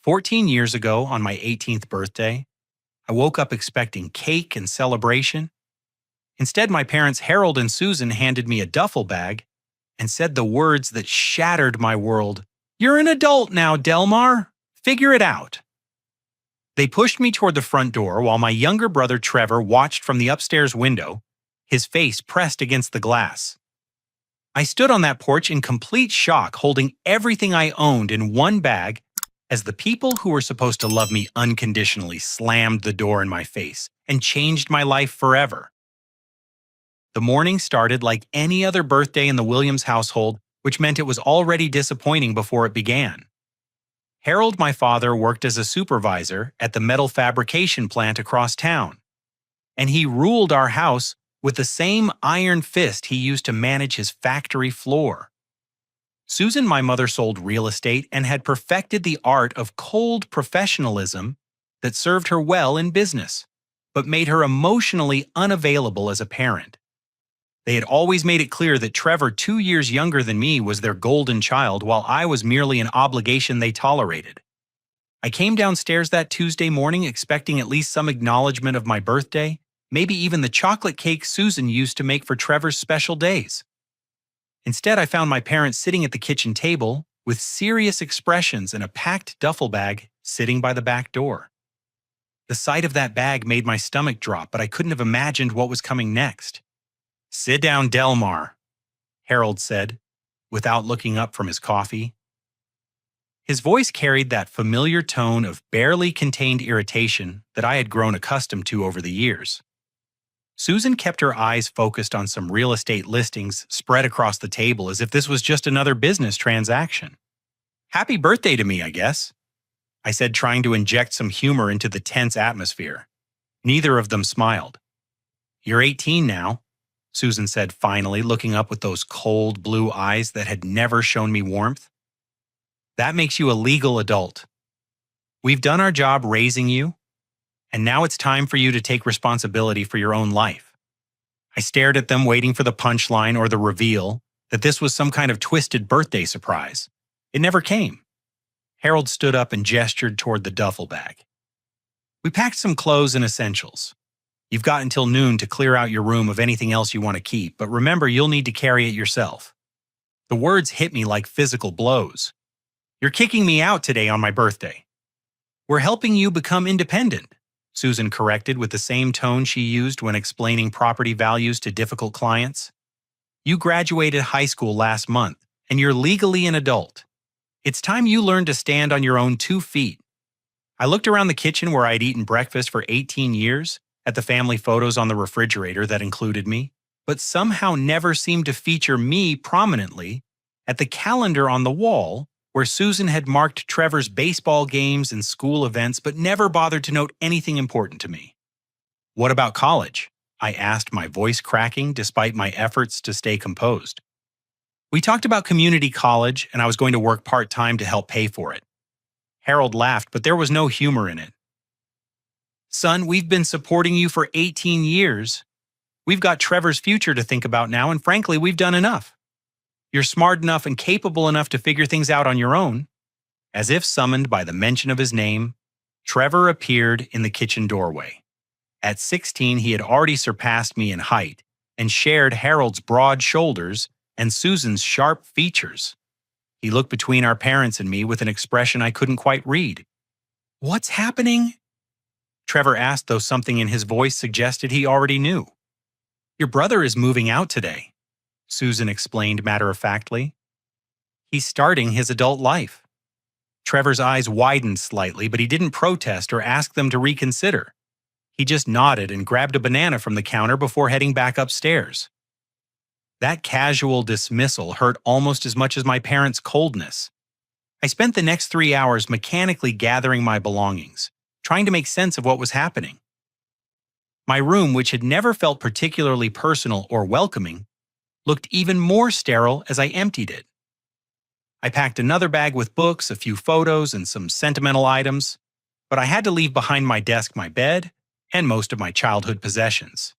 14 years ago, on my 18th birthday, I woke up expecting cake and celebration. Instead, my parents Harold and Susan handed me a duffel bag and said the words that shattered my world. "You're an adult now, Delmar. Figure it out." They pushed me toward the front door while my younger brother Trevor watched from the upstairs window, his face pressed against the glass. I stood on that porch in complete shock, holding everything I owned in one bag as the people who were supposed to love me unconditionally slammed the door in my face and changed my life forever. The morning started like any other birthday in the Williams household, which meant it was already disappointing before it began. Harold, my father, worked as a supervisor at the metal fabrication plant across town, and he ruled our house with the same iron fist he used to manage his factory floor. Susan, my mother, sold real estate and had perfected the art of cold professionalism that served her well in business, but made her emotionally unavailable as a parent. They had always made it clear that Trevor, 2 years younger than me, was their golden child, while I was merely an obligation they tolerated. I came downstairs that Tuesday morning expecting at least some acknowledgement of my birthday, maybe even the chocolate cake Susan used to make for Trevor's special days. Instead, I found my parents sitting at the kitchen table with serious expressions and a packed duffel bag sitting by the back door. The sight of that bag made my stomach drop, but I couldn't have imagined what was coming next. "Sit down, Delmar," Harold said, without looking up from his coffee. His voice carried that familiar tone of barely contained irritation that I had grown accustomed to over the years. Susan kept her eyes focused on some real estate listings spread across the table as if this was just another business transaction. "Happy birthday to me, I guess," I said, trying to inject some humor into the tense atmosphere. Neither of them smiled. "You're 18 now," Susan said finally, looking up with those cold blue eyes that had never shown me warmth. "That makes you a legal adult. We've done our job raising you, and now it's time for you to take responsibility for your own life." I stared at them, waiting for the punchline or the reveal that this was some kind of twisted birthday surprise. It never came. Harold stood up and gestured toward the duffel bag. "We packed some clothes and essentials. You've got until noon to clear out your room of anything else you want to keep, but remember, you'll need to carry it yourself." The words hit me like physical blows. "You're kicking me out today on my birthday." "We're helping you become independent," Susan corrected with the same tone she used when explaining property values to difficult clients. "You graduated high school last month, and you're legally an adult. It's time you learned to stand on your own 2 feet. I looked around the kitchen where I'd eaten breakfast for 18 years, at the family photos on the refrigerator that included me, but somehow never seemed to feature me prominently, at the calendar on the wall where Susan had marked Trevor's baseball games and school events but never bothered to note anything important to me. "What about college?" I asked, my voice cracking despite my efforts to stay composed. "We talked about community college, and I was going to work part-time to help pay for it." Harold laughed, but there was no humor in it. "Son, we've been supporting you for 18 years. We've got Trevor's future to think about now, and frankly, we've done enough. You're smart enough and capable enough to figure things out on your own." As if summoned by the mention of his name, Trevor appeared in the kitchen doorway. At 16, he had already surpassed me in height and shared Harold's broad shoulders and Susan's sharp features. He looked between our parents and me with an expression I couldn't quite read. "What's happening?" Trevor asked, though something in his voice suggested he already knew. "Your brother is moving out today," Susan explained matter-of-factly. "He's starting his adult life." Trevor's eyes widened slightly, but he didn't protest or ask them to reconsider. He just nodded and grabbed a banana from the counter before heading back upstairs. That casual dismissal hurt almost as much as my parents' coldness. I spent the next 3 hours mechanically gathering my belongings, trying to make sense of what was happening. My room, which had never felt particularly personal or welcoming, looked even more sterile as I emptied it. I packed another bag with books, a few photos, and some sentimental items, but I had to leave behind my desk my bed and most of my childhood possessions.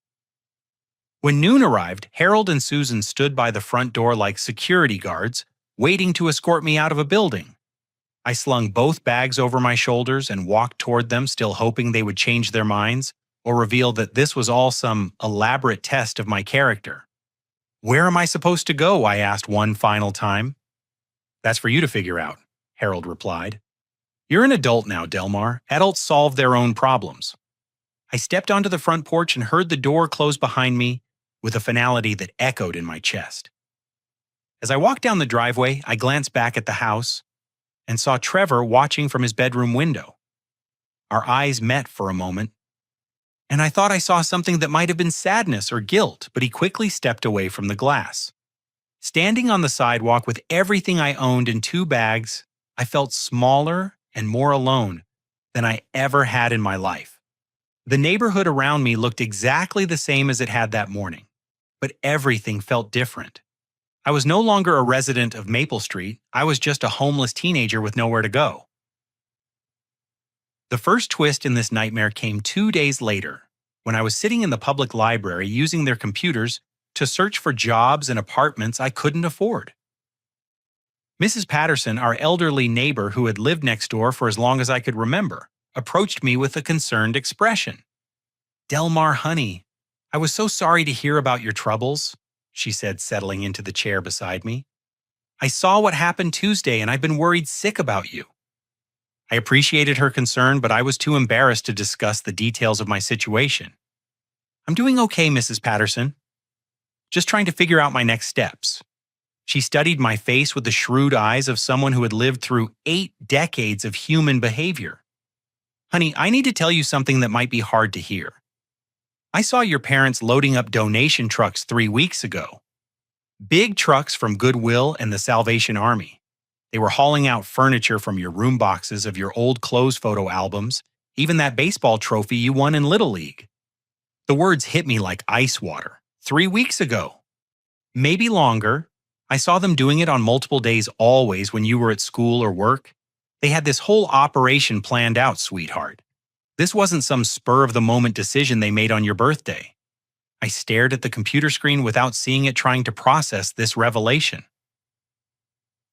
When noon arrived, Harold and Susan stood by the front door like security guards, waiting to escort me out of a building. I slung both bags over my shoulders and walked toward them, still hoping they would change their minds or reveal that this was all some elaborate test of my character. "Where am I supposed to go?" I asked one final time. "That's for you to figure out," Harold replied. "You're an adult now, Delmar. Adults solve their own problems." I stepped onto the front porch and heard the door close behind me with a finality that echoed in my chest. As I walked down the driveway, I glanced back at the house and saw Trevor watching from his bedroom window. Our eyes met for a moment, and I thought I saw something that might have been sadness or guilt, but he quickly stepped away from the glass. Standing on the sidewalk with everything I owned in 2 bags, I felt smaller and more alone than I ever had in my life. The neighborhood around me looked exactly the same as it had that morning, but everything felt different. I was no longer a resident of Maple Street. I was just a homeless teenager with nowhere to go. The first twist in this nightmare came 2 days later, when I was sitting in the public library using their computers to search for jobs and apartments I couldn't afford. Mrs. Patterson, our elderly neighbor who had lived next door for as long as I could remember, approached me with a concerned expression. "Delmar, honey, I was so sorry to hear about your troubles," she said, settling into the chair beside me. "I saw what happened Tuesday and I've been worried sick about you." I appreciated her concern, but I was too embarrassed to discuss the details of my situation. "I'm doing okay, Mrs. Patterson. Just trying to figure out my next steps." She studied my face with the shrewd eyes of someone who had lived through 8 decades of human behavior. "Honey, I need to tell you something that might be hard to hear. I saw your parents loading up donation trucks 3 weeks ago. Big trucks from Goodwill and the Salvation Army. They were hauling out furniture from your room boxes of your old clothes photo albums, even that baseball trophy you won in Little League." The words hit me like ice water. 3 weeks ago. Maybe longer. I saw them doing it on multiple days always when you were at school or work. They had this whole operation planned out, sweetheart. This wasn't some spur-of-the-moment decision they made on your birthday. I stared at the computer screen without seeing it, trying to process this revelation.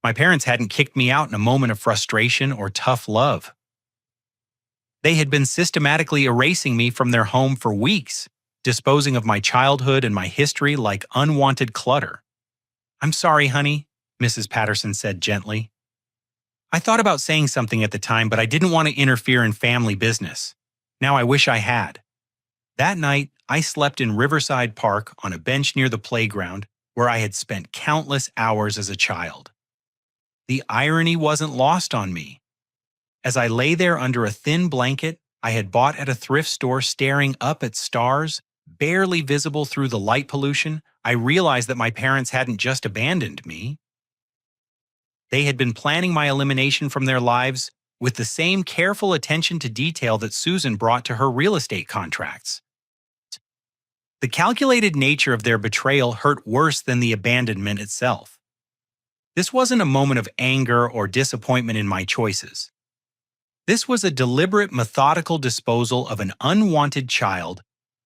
My parents hadn't kicked me out in a moment of frustration or tough love. They had been systematically erasing me from their home for weeks, disposing of my childhood and my history like unwanted clutter. "I'm sorry, honey," Mrs. Patterson said gently. "I thought about saying something at the time, but I didn't want to interfere in family business. Now I wish I had." That night, I slept in Riverside Park on a bench near the playground where I had spent countless hours as a child. The irony wasn't lost on me. As I lay there under a thin blanket I had bought at a thrift store, staring up at stars, barely visible through the light pollution, I realized that my parents hadn't just abandoned me. They had been planning my elimination from their lives with the same careful attention to detail that Susan brought to her real estate contracts. The calculated nature of their betrayal hurt worse than the abandonment itself. This wasn't a moment of anger or disappointment in my choices. This was a deliberate, methodical disposal of an unwanted child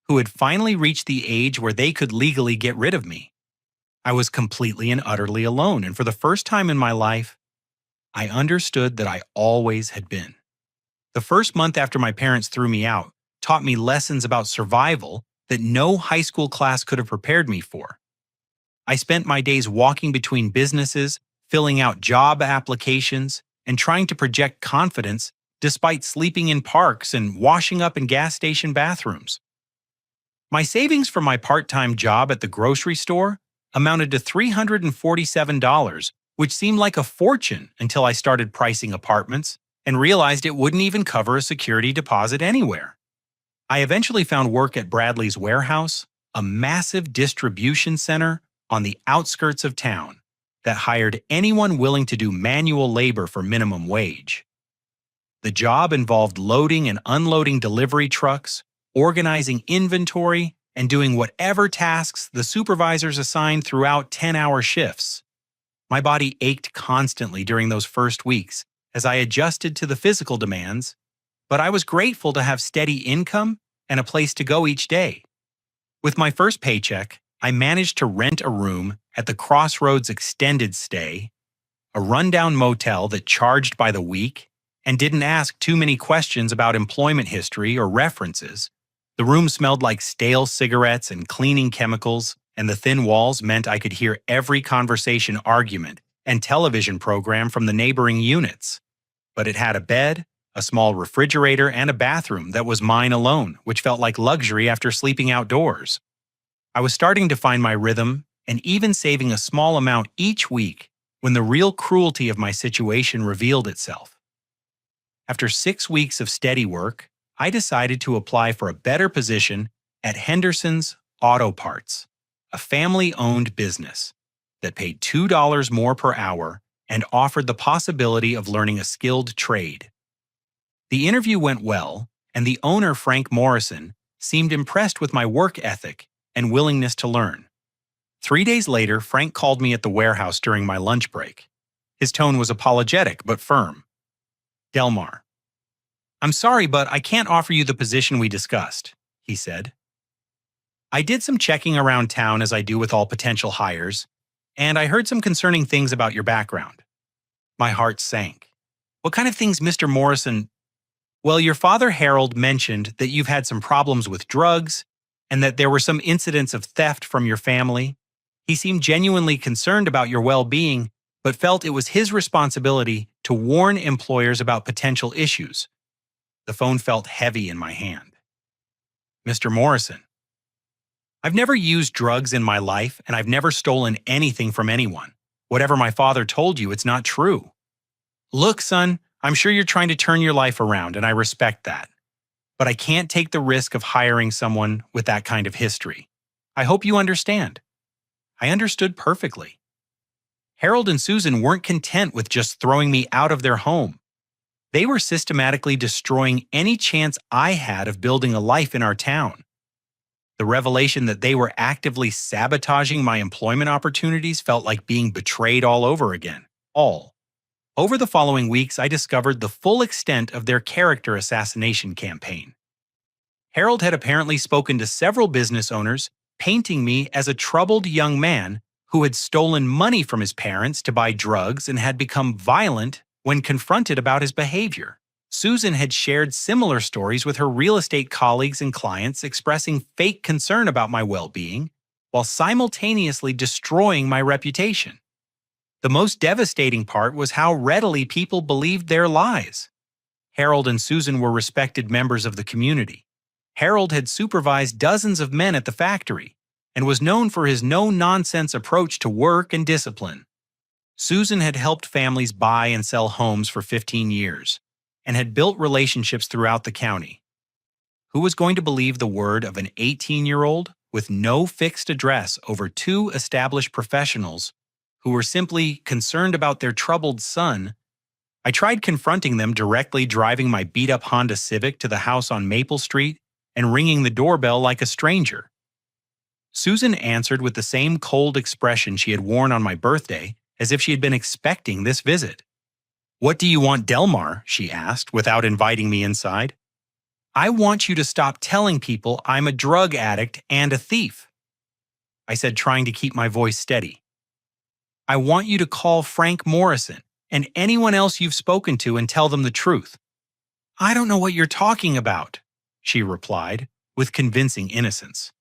who had finally reached the age where they could legally get rid of me. I was completely and utterly alone, and for the first time in my life, I understood that I always had been. The first month after my parents threw me out taught me lessons about survival that no high school class could have prepared me for. I spent my days walking between businesses, filling out job applications, and trying to project confidence despite sleeping in parks and washing up in gas station bathrooms. My savings from my part-time job at the grocery store amounted to $347, which seemed like a fortune until I started pricing apartments and realized it wouldn't even cover a security deposit anywhere. I eventually found work at Bradley's Warehouse, a massive distribution center on the outskirts of town that hired anyone willing to do manual labor for minimum wage. The job involved loading and unloading delivery trucks, organizing inventory, and doing whatever tasks the supervisors assigned throughout 10-hour shifts. My body ached constantly during those first weeks as I adjusted to the physical demands, but I was grateful to have steady income and a place to go each day. With my first paycheck, I managed to rent a room at the Crossroads Extended Stay a rundown motel that charged by the week and didn't ask too many questions about employment history or references. The room smelled like stale cigarettes and cleaning chemicals, and the thin walls meant I could hear every conversation, argument, and television program from the neighboring units. But it had a bed, a small refrigerator, and a bathroom that was mine alone, which felt like luxury after sleeping outdoors. I was starting to find my rhythm and even saving a small amount each week when the real cruelty of my situation revealed itself. After 6 weeks of steady work, I decided to apply for a better position at Henderson's Auto Parts, a family-owned business that paid $2 more per hour and offered the possibility of learning a skilled trade. The interview went well, and the owner, Frank Morrison, seemed impressed with my work ethic and willingness to learn. 3 days later, Frank called me at the warehouse during my lunch break. His tone was apologetic but firm. "Delmar, I'm sorry, but I can't offer you the position we discussed," he said. "I did some checking around town as I do with all potential hires, and I heard some concerning things about your background." My heart sank. "What kind of things, Mr. Morrison?" "Well, your father, Harold, mentioned that you've had some problems with drugs and that there were some incidents of theft from your family. He seemed genuinely concerned about your well-being, but felt it was his responsibility to warn employers about potential issues." The phone felt heavy in my hand. "Mr. Morrison, I've never used drugs in my life, and I've never stolen anything from anyone. Whatever my father told you, it's not true." "Look, son, I'm sure you're trying to turn your life around, and I respect that. But I can't take the risk of hiring someone with that kind of history. I hope you understand." I understood perfectly. Harold and Susan weren't content with just throwing me out of their home. They were systematically destroying any chance I had of building a life in our town. The revelation that they were actively sabotaging my employment opportunities felt like being betrayed all over again. Over the following weeks, I discovered the full extent of their character assassination campaign. Harold had apparently spoken to several business owners, painting me as a troubled young man who had stolen money from his parents to buy drugs and had become violent when confronted about his behavior. Susan had shared similar stories with her real estate colleagues and clients, expressing fake concern about my well-being while simultaneously destroying my reputation. The most devastating part was how readily people believed their lies. Harold and Susan were respected members of the community. Harold had supervised dozens of men at the factory and was known for his no-nonsense approach to work and discipline. Susan had helped families buy and sell homes for 15 years and had built relationships throughout the county. Who was going to believe the word of an 18-year-old with no fixed address over 2 established professionals who were simply concerned about their troubled son? I tried confronting them directly, driving my beat-up Honda Civic to the house on Maple Street and ringing the doorbell like a stranger. Susan answered with the same cold expression she had worn on my birthday, as if she had been expecting this visit. "What do you want, Delmar?" she asked, without inviting me inside. "I want you to stop telling people I'm a drug addict and a thief," I said, trying to keep my voice steady. "I want you to call Frank Morrison and anyone else you've spoken to and tell them the truth." "I don't know what you're talking about," she replied, with convincing innocence.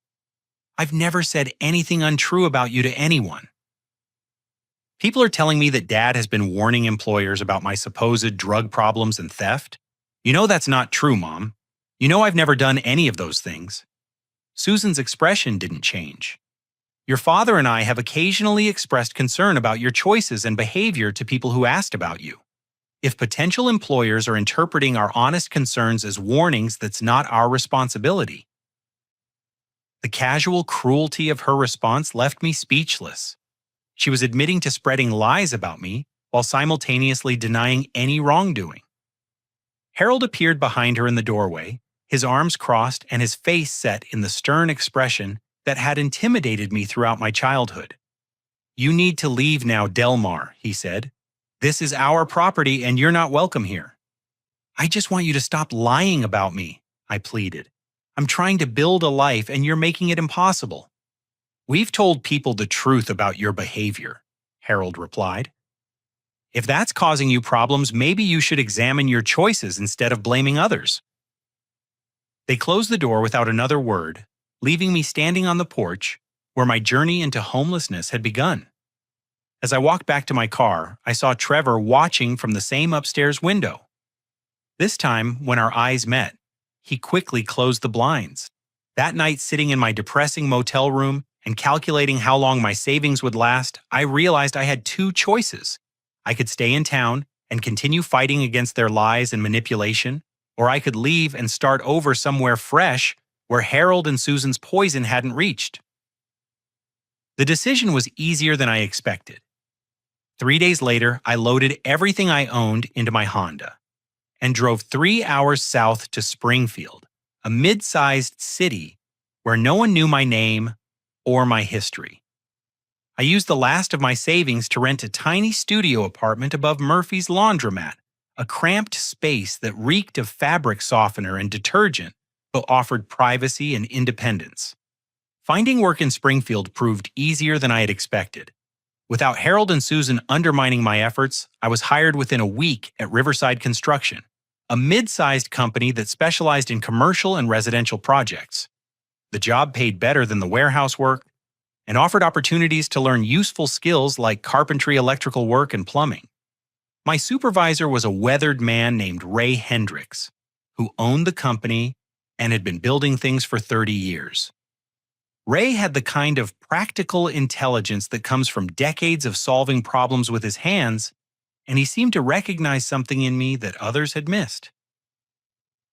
"I've never said anything untrue about you to anyone." People are telling me that Dad has been warning employers about my supposed drug problems and theft. You know that's not true, Mom. You know I've never done any of those things. Susan's expression didn't change. Your father and I have occasionally expressed concern about your choices and behavior to people who asked about you. If potential employers are interpreting our honest concerns as warnings, that's not our responsibility. The casual cruelty of her response left me speechless. She was admitting to spreading lies about me while simultaneously denying any wrongdoing. Harold appeared behind her in the doorway, his arms crossed and his face set in the stern expression that had intimidated me throughout my childhood. "You need to leave now, Delmar," he said. "This is our property and you're not welcome here." "I just want you to stop lying about me," I pleaded. "I'm trying to build a life and you're making it impossible." "We've told people the truth about your behavior," Harold replied. If that's causing you problems, maybe you should examine your choices instead of blaming others. They closed the door without another word, leaving me standing on the porch where my journey into homelessness had begun. As I walked back to my car, I saw Trevor watching from the same upstairs window. This time, when our eyes met, he quickly closed the blinds. That night, sitting in my depressing motel room and calculating how long my savings would last, I realized I had two choices. I could stay in town and continue fighting against their lies and manipulation, or I could leave and start over somewhere fresh where Harold and Susan's poison hadn't reached. The decision was easier than I expected. 3 days later, I loaded everything I owned into my Honda and drove 3 hours south to Springfield, a mid-sized city where no one knew my name or my history. I used the last of my savings to rent a tiny studio apartment above Murphy's laundromat, a cramped space that reeked of fabric softener and detergent, but offered privacy and independence. Finding work in Springfield proved easier than I had expected. Without Harold and Susan undermining my efforts, I was hired within a week at Riverside Construction, a mid-sized company that specialized in commercial and residential projects. The job paid better than the warehouse work and offered opportunities to learn useful skills like carpentry, electrical work, and plumbing. My supervisor was a weathered man named Ray Hendricks, who owned the company and had been building things for 30 years. Ray had the kind of practical intelligence that comes from decades of solving problems with his hands, and he seemed to recognize something in me that others had missed.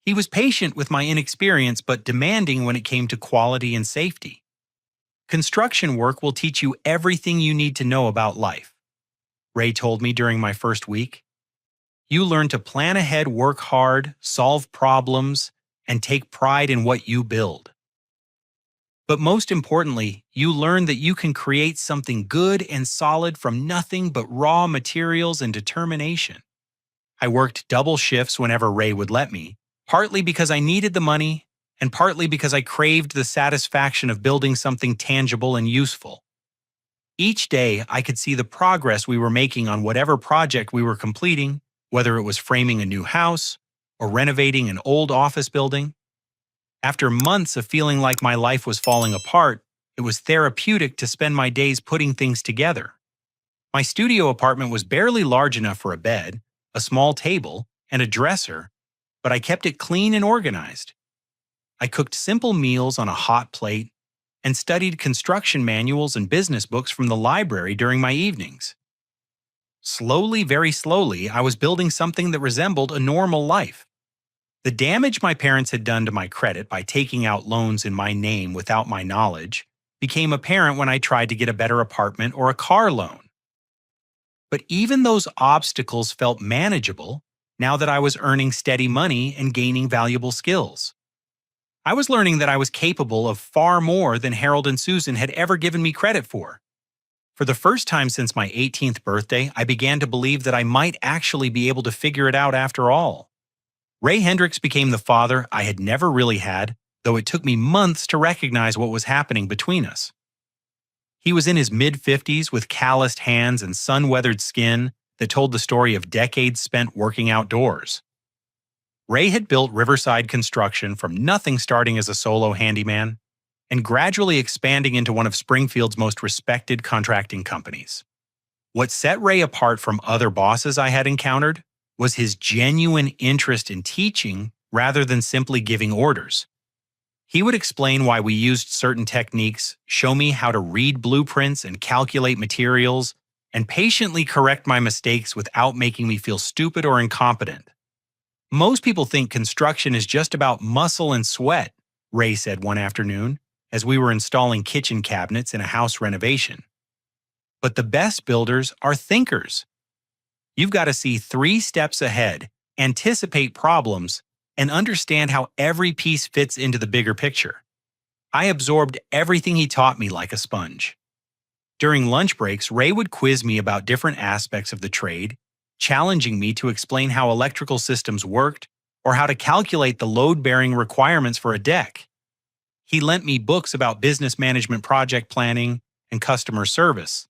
He was patient with my inexperience, but demanding when it came to quality and safety. Construction work will teach you everything you need to know about life, Ray told me during my first week. You learn to plan ahead, work hard, solve problems, and take pride in what you build. But most importantly, you learn that you can create something good and solid from nothing but raw materials and determination. I worked double shifts whenever Ray would let me, partly because I needed the money and partly because I craved the satisfaction of building something tangible and useful. Each day, I could see the progress we were making on whatever project we were completing, whether it was framing a new house or renovating an old office building. After months of feeling like my life was falling apart, it was therapeutic to spend my days putting things together. My studio apartment was barely large enough for a bed, a small table, and a dresser, but I kept it clean and organized. I cooked simple meals on a hot plate and studied construction manuals and business books from the library during my evenings. Slowly, very slowly, I was building something that resembled a normal life. The damage my parents had done to my credit by taking out loans in my name without my knowledge became apparent when I tried to get a better apartment or a car loan. But even those obstacles felt manageable now that I was earning steady money and gaining valuable skills. I was learning that I was capable of far more than Harold and Susan had ever given me credit for. For the first time since my 18th birthday, I began to believe that I might actually be able to figure it out after all. Ray Hendricks became the father I had never really had, though it took me months to recognize what was happening between us. He was in his mid-50s with calloused hands and sun-weathered skin that told the story of decades spent working outdoors. Ray had built Riverside Construction from nothing, starting as a solo handyman and gradually expanding into one of Springfield's most respected contracting companies. What set Ray apart from other bosses I had encountered was his genuine interest in teaching rather than simply giving orders. He would explain why we used certain techniques, show me how to read blueprints and calculate materials, and patiently correct my mistakes without making me feel stupid or incompetent. Most people think construction is just about muscle and sweat, Ray said one afternoon as we were installing kitchen cabinets in a house renovation. But the best builders are thinkers. You've got to see 3 steps ahead, anticipate problems, and understand how every piece fits into the bigger picture. I absorbed everything he taught me like a sponge. During lunch breaks, Ray would quiz me about different aspects of the trade, challenging me to explain how electrical systems worked or how to calculate the load-bearing requirements for a deck. He lent me books about business management, project planning, and customer service.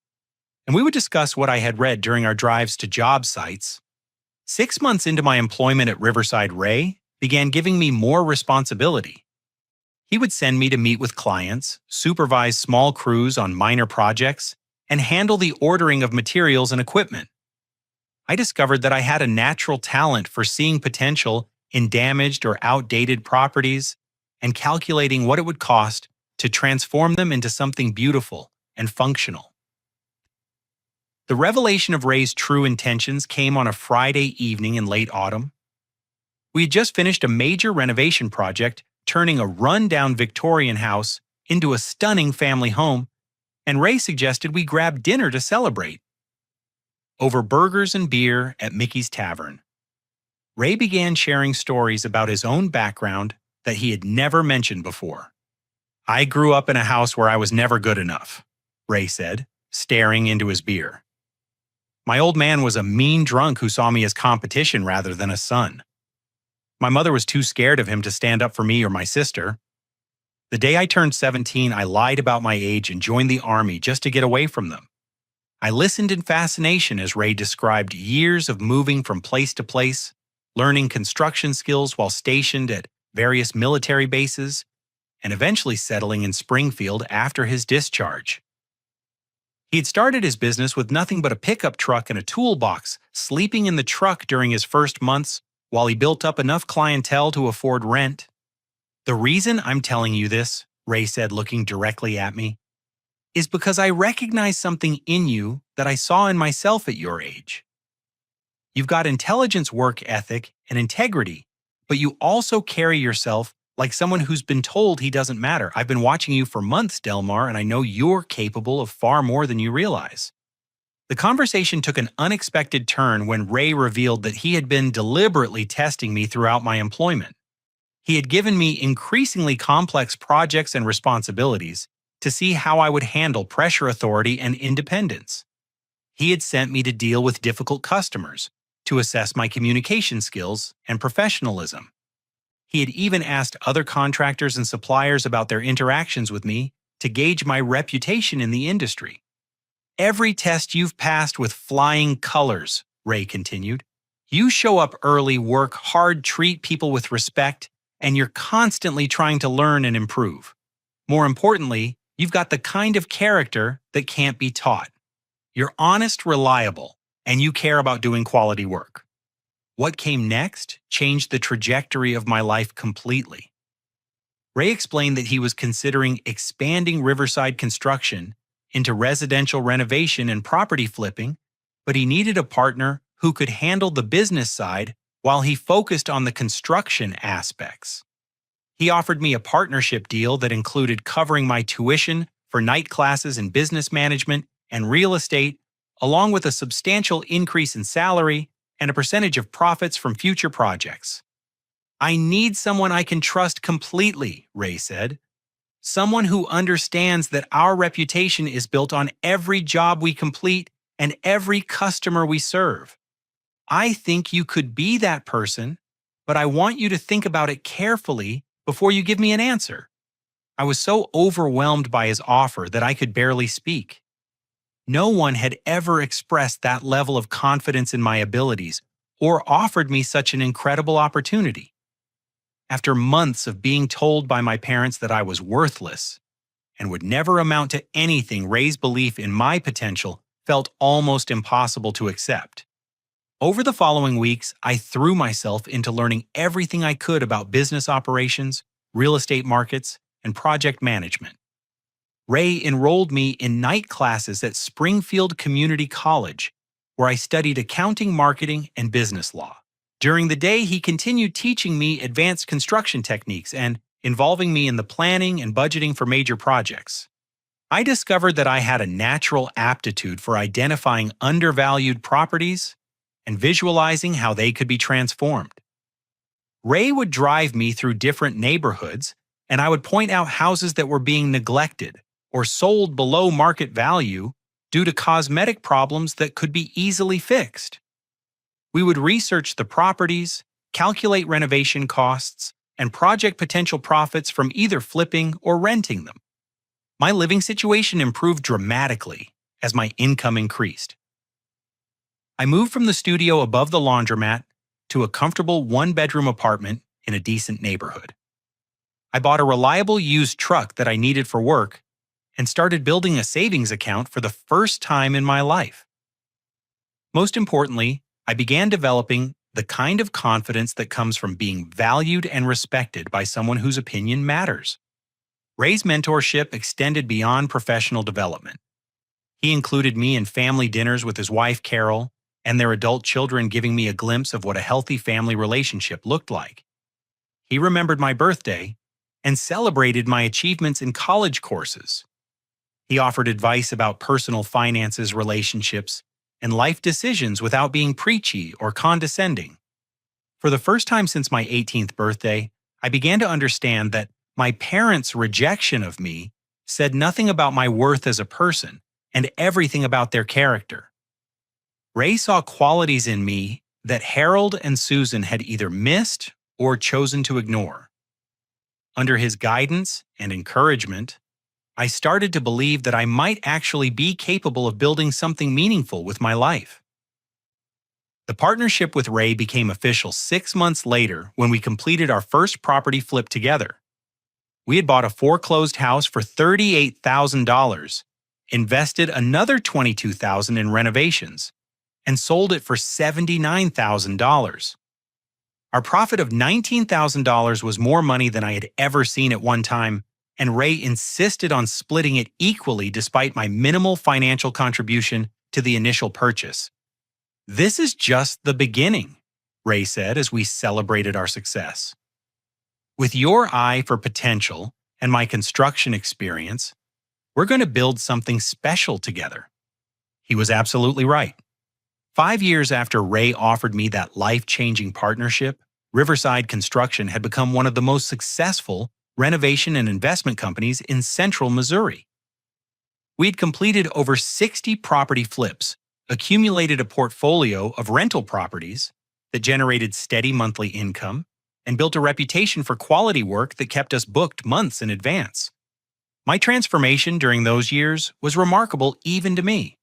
and we would discuss what I had read during our drives to job sites. 6 months into my employment at Riverside, Ray began giving me more responsibility. He would send me to meet with clients, supervise small crews on minor projects, and handle the ordering of materials and equipment. I discovered that I had a natural talent for seeing potential in damaged or outdated properties and calculating what it would cost to transform them into something beautiful and functional. The revelation of Ray's true intentions came on a Friday evening in late autumn. We had just finished a major renovation project, turning a run-down Victorian house into a stunning family home, and Ray suggested we grab dinner to celebrate. Over burgers and beer at Mickey's Tavern, Ray began sharing stories about his own background that he had never mentioned before. "I grew up in a house where I was never good enough," Ray said, staring into his beer. "My old man was a mean drunk who saw me as competition rather than a son. My mother was too scared of him to stand up for me or my sister. The day I turned 17, I lied about my age and joined the army just to get away from them." I listened in fascination as Ray described years of moving from place to place, learning construction skills while stationed at various military bases, and eventually settling in Springfield after his discharge. He had started his business with nothing but a pickup truck and a toolbox, sleeping in the truck during his first months while he built up enough clientele to afford rent. "The reason I'm telling you this," Ray said, looking directly at me, "is because I recognize something in you that I saw in myself at your age. You've got intelligence, work ethic, and integrity, but you also carry yourself like someone who's been told he doesn't matter. I've been watching you for months, Delmar, and I know you're capable of far more than you realize." The conversation took an unexpected turn when Ray revealed that he had been deliberately testing me throughout my employment. He had given me increasingly complex projects and responsibilities to see how I would handle pressure, authority, and independence. He had sent me to deal with difficult customers, to assess my communication skills and professionalism. He had even asked other contractors and suppliers about their interactions with me to gauge my reputation in the industry. "Every test you've passed with flying colors," Ray continued. "You show up early, work hard, treat people with respect, and you're constantly trying to learn and improve. More importantly, you've got the kind of character that can't be taught. You're honest, reliable, and you care about doing quality work." What came next changed the trajectory of my life completely. Ray explained that he was considering expanding Riverside construction into residential renovation and property flipping, but he needed a partner who could handle the business side while he focused on the construction aspects. He offered me a partnership deal that included covering my tuition for night classes in business management and real estate, along with a substantial increase in salary and a percentage of profits from future projects. "I need someone I can trust completely," Ray said. "Someone who understands that our reputation is built on every job we complete and every customer we serve. I think you could be that person, but I want you to think about it carefully before you give me an answer." I was so overwhelmed by his offer that I could barely speak. No one had ever expressed that level of confidence in my abilities or offered me such an incredible opportunity. After months of being told by my parents that I was worthless and would never amount to anything, Ray's belief in my potential felt almost impossible to accept. Over the following weeks, I threw myself into learning everything I could about business operations, real estate markets, and project management. Ray enrolled me in night classes at Springfield Community College, where I studied accounting, marketing, and business law. During the day, he continued teaching me advanced construction techniques and involving me in the planning and budgeting for major projects. I discovered that I had a natural aptitude for identifying undervalued properties and visualizing how they could be transformed. Ray would drive me through different neighborhoods, and I would point out houses that were being neglected or sold below market value due to cosmetic problems that could be easily fixed. We would research the properties, calculate renovation costs, and project potential profits from either flipping or renting them. My living situation improved dramatically, as my income increased. I moved from the studio above the laundromat to a comfortable one-bedroom apartment in a decent neighborhood. I bought a reliable used truck that I needed for work and started building a savings account for the first time in my life. Most importantly, I began developing the kind of confidence that comes from being valued and respected by someone whose opinion matters. Ray's mentorship extended beyond professional development. He included me in family dinners with his wife, Carol, and their adult children, giving me a glimpse of what a healthy family relationship looked like. He remembered my birthday and celebrated my achievements in college courses. He offered advice about personal finances, relationships, and life decisions without being preachy or condescending. For the first time since my 18th birthday, I began to understand that my parents' rejection of me said nothing about my worth as a person and everything about their character. Ray saw qualities in me that Harold and Susan had either missed or chosen to ignore. Under his guidance and encouragement, I started to believe that I might actually be capable of building something meaningful with my life. The partnership with Ray became official 6 months later when we completed our first property flip together. We had bought a foreclosed house for $38,000, invested another $22,000 in renovations, and sold it for $79,000. Our profit of $19,000 was more money than I had ever seen at one time, and Ray insisted on splitting it equally despite my minimal financial contribution to the initial purchase. "This is just the beginning," Ray said as we celebrated our success. "With your eye for potential and my construction experience, we're going to build something special together." He was absolutely right. 5 years after Ray offered me that life-changing partnership, Riverside Construction had become one of the most successful renovation and investment companies in central Missouri. We had completed over 60 property flips, accumulated a portfolio of rental properties that generated steady monthly income, and built a reputation for quality work that kept us booked months in advance. My transformation during those years was remarkable even to me.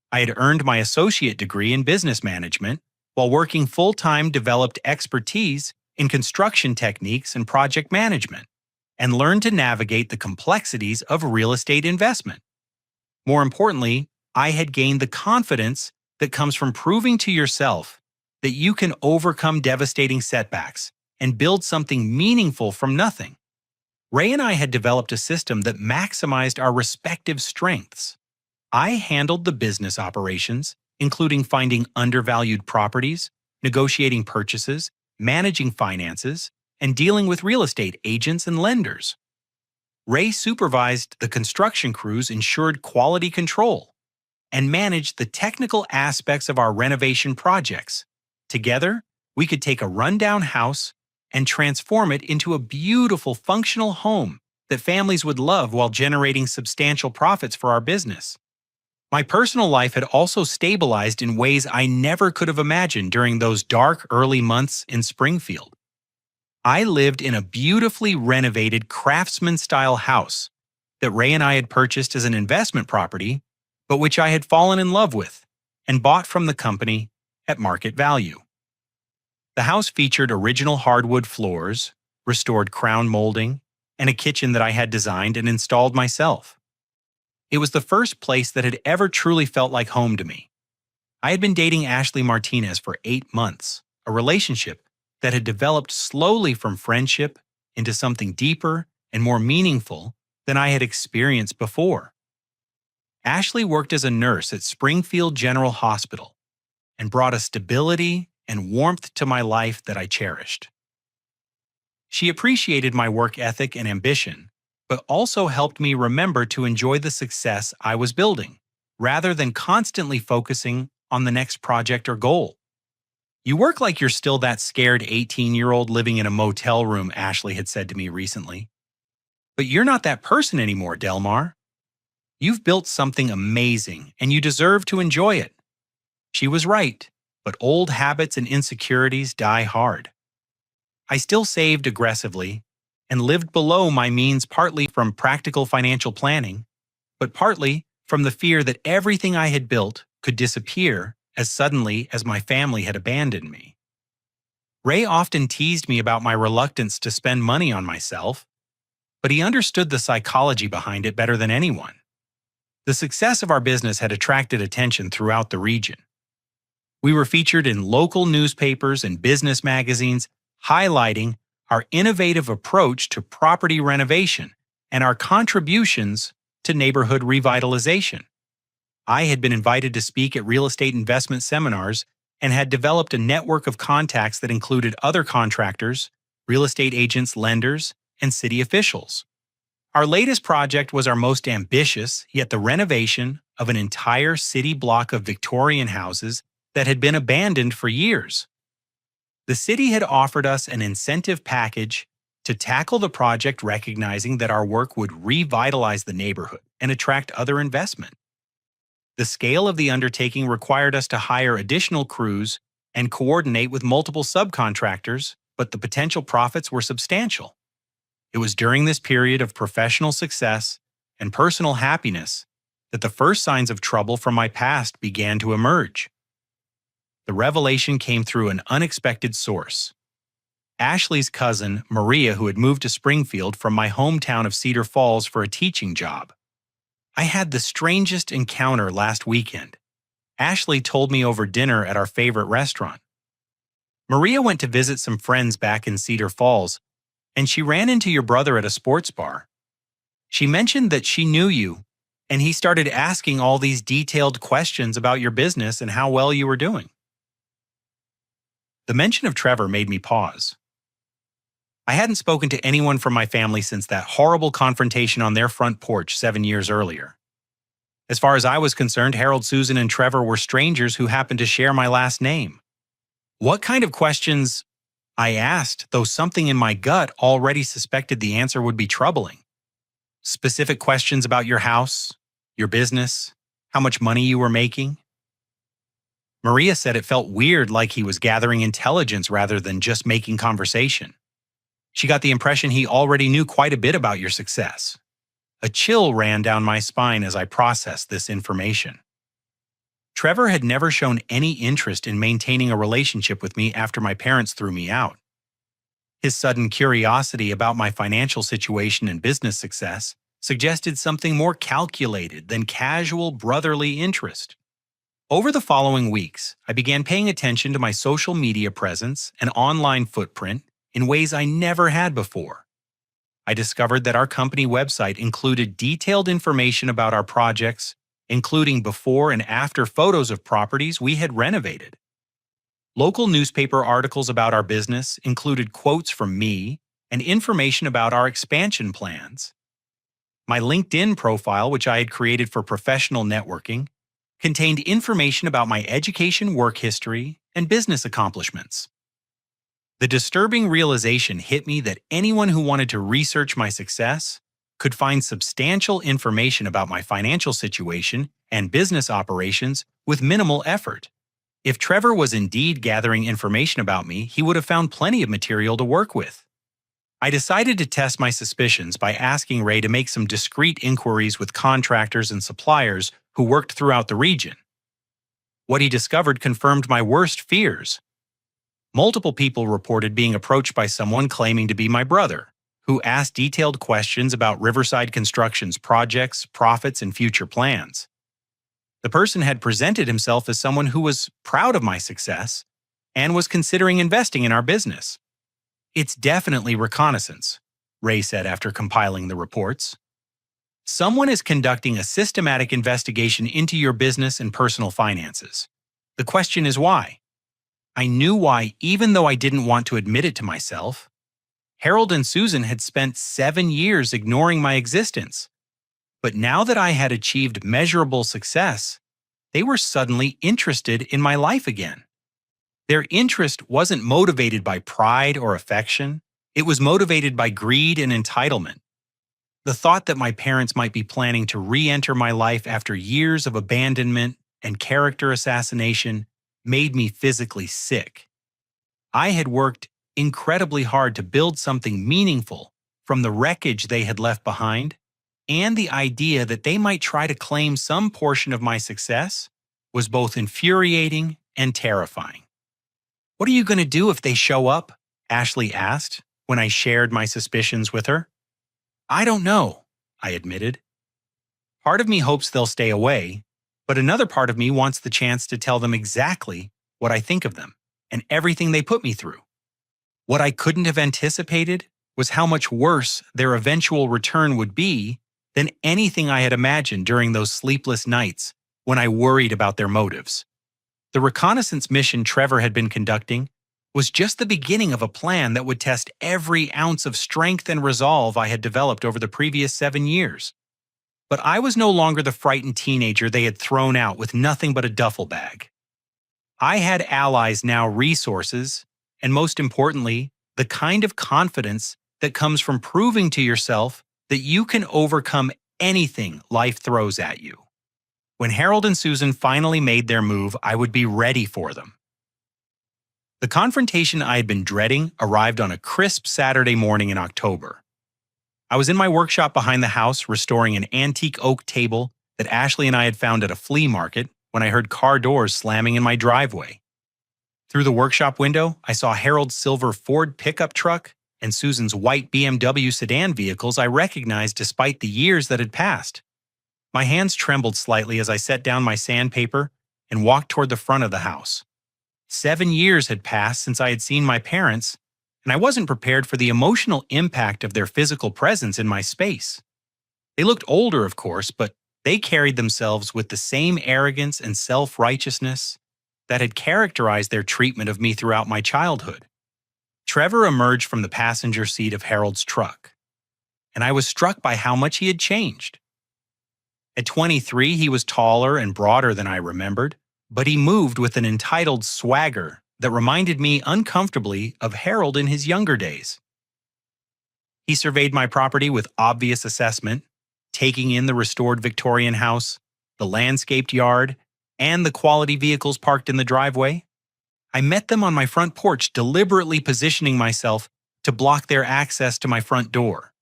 I had earned my associate degree in business management, while working full-time developed expertise in construction techniques and project management, and learned to navigate the complexities of real estate investment. More importantly, I had gained the confidence that comes from proving to yourself that you can overcome devastating setbacks and build something meaningful from nothing. Ray and I had developed a system that maximized our respective strengths. I handled the business operations, including finding undervalued properties, negotiating purchases, managing finances, and dealing with real estate agents and lenders. Ray supervised the construction crews, ensured quality control, and managed the technical aspects of our renovation projects. Together, we could take a rundown house and transform it into a beautiful, functional home that families would love while generating substantial profits for our business. My personal life had also stabilized in ways I never could have imagined during those dark early months in Springfield. I lived in a beautifully renovated craftsman-style house that Ray and I had purchased as an investment property, but which I had fallen in love with and bought from the company at market value. The house featured original hardwood floors, restored crown molding, and a kitchen that I had designed and installed myself. It was the first place that had ever truly felt like home to me. I had been dating Ashley Martinez for 8 months, a relationship that had developed slowly from friendship into something deeper and more meaningful than I had experienced before. Ashley worked as a nurse at Springfield General Hospital and brought a stability and warmth to my life that I cherished. She appreciated my work ethic and ambition, but also helped me remember to enjoy the success I was building, rather than constantly focusing on the next project or goal. "You work like you're still that scared 18-year-old living in a motel room," Ashley had said to me recently. "But you're not that person anymore, Delmar. You've built something amazing, and you deserve to enjoy it." She was right, but old habits and insecurities die hard. I still saved aggressively and lived below my means, partly from practical financial planning, but partly from the fear that everything I had built could disappear as suddenly as my family had abandoned me. Ray often teased me about my reluctance to spend money on myself, but he understood the psychology behind it better than anyone. The success of our business had attracted attention throughout the region. We were featured in local newspapers and business magazines, highlighting our innovative approach to property renovation and our contributions to neighborhood revitalization. I had been invited to speak at real estate investment seminars and had developed a network of contacts that included other contractors, real estate agents, lenders, and city officials. Our latest project was our most ambitious, yet the renovation of an entire city block of Victorian houses that had been abandoned for years. The city had offered us an incentive package to tackle the project, recognizing that our work would revitalize the neighborhood and attract other investment. The scale of the undertaking required us to hire additional crews and coordinate with multiple subcontractors, but the potential profits were substantial. It was during this period of professional success and personal happiness that the first signs of trouble from my past began to emerge. The revelation came through an unexpected source. Ashley's cousin, Maria, who had moved to Springfield from my hometown of Cedar Falls for a teaching job. I had the strangest encounter last weekend. Ashley told me over dinner at our favorite restaurant. Maria went to visit some friends back in Cedar Falls, and she ran into your brother at a sports bar. She mentioned that she knew you, and he started asking all these detailed questions about your business and how well you were doing. The mention of Trevor made me pause. I hadn't spoken to anyone from my family since that horrible confrontation on their front porch 7 years earlier. As far as I was concerned, Harold, Susan, and Trevor were strangers who happened to share my last name. What kind of questions? I asked, though something in my gut already suspected the answer would be troubling. Specific questions about your house, your business, how much money you were making. Maria said it felt weird, like he was gathering intelligence rather than just making conversation. She got the impression he already knew quite a bit about your success. A chill ran down my spine as I processed this information. Trevor had never shown any interest in maintaining a relationship with me after my parents threw me out. His sudden curiosity about my financial situation and business success suggested something more calculated than casual brotherly interest. Over the following weeks, I began paying attention to my social media presence and online footprint in ways I never had before. I discovered that our company website included detailed information about our projects, including before and after photos of properties we had renovated. Local newspaper articles about our business included quotes from me and information about our expansion plans. My LinkedIn profile, which I had created for professional networking, contained information about my education, work history, and business accomplishments. The disturbing realization hit me that anyone who wanted to research my success could find substantial information about my financial situation and business operations with minimal effort. If Trevor was indeed gathering information about me, he would have found plenty of material to work with. I decided to test my suspicions by asking Ray to make some discreet inquiries with contractors and suppliers who worked throughout the region. What he discovered confirmed my worst fears. Multiple people reported being approached by someone claiming to be my brother, who asked detailed questions about Riverside Construction's projects, profits, and future plans. The person had presented himself as someone who was proud of my success and was considering investing in our business. "It's definitely reconnaissance," Ray said after compiling the reports. "Someone is conducting a systematic investigation into your business and personal finances. The question is why?" I knew why, even though I didn't want to admit it to myself. Harold and Susan had spent 7 years ignoring my existence. But now that I had achieved measurable success, they were suddenly interested in my life again. Their interest wasn't motivated by pride or affection. It was motivated by greed and entitlement. The thought that my parents might be planning to re-enter my life after years of abandonment and character assassination made me physically sick. I had worked incredibly hard to build something meaningful from the wreckage they had left behind, and the idea that they might try to claim some portion of my success was both infuriating and terrifying. "What are you going to do if they show up?" Ashley asked when I shared my suspicions with her. "I don't know," I admitted. Part of me hopes they'll stay away, but another part of me wants the chance to tell them exactly what I think of them and everything they put me through. What I couldn't have anticipated was how much worse their eventual return would be than anything I had imagined during those sleepless nights when I worried about their motives. The reconnaissance mission Trevor had been conducting was just the beginning of a plan that would test every ounce of strength and resolve I had developed over the previous 7 years. But I was no longer the frightened teenager they had thrown out with nothing but a duffel bag. I had allies, now resources, and most importantly, the kind of confidence that comes from proving to yourself that you can overcome anything life throws at you. When Harold and Susan finally made their move, I would be ready for them. The confrontation I had been dreading arrived on a crisp Saturday morning in October. I was in my workshop behind the house restoring an antique oak table that Ashley and I had found at a flea market when I heard car doors slamming in my driveway. Through the workshop window, I saw Harold's silver Ford pickup truck and Susan's white BMW sedan vehicles I recognized despite the years that had passed. My hands trembled slightly as I set down my sandpaper and walked toward the front of the house. 7 years had passed since I had seen my parents, and I wasn't prepared for the emotional impact of their physical presence in my space. They looked older, of course, but they carried themselves with the same arrogance and self-righteousness that had characterized their treatment of me throughout my childhood. Trevor emerged from the passenger seat of Harold's truck, and I was struck by how much he had changed. At 23, he was taller and broader than I remembered, but he moved with an entitled swagger that reminded me uncomfortably of Harold in his younger days. He surveyed my property with obvious assessment, taking in the restored Victorian house, the landscaped yard, and the quality vehicles parked in the driveway. I met them on my front porch, deliberately positioning myself to block their access to my front door.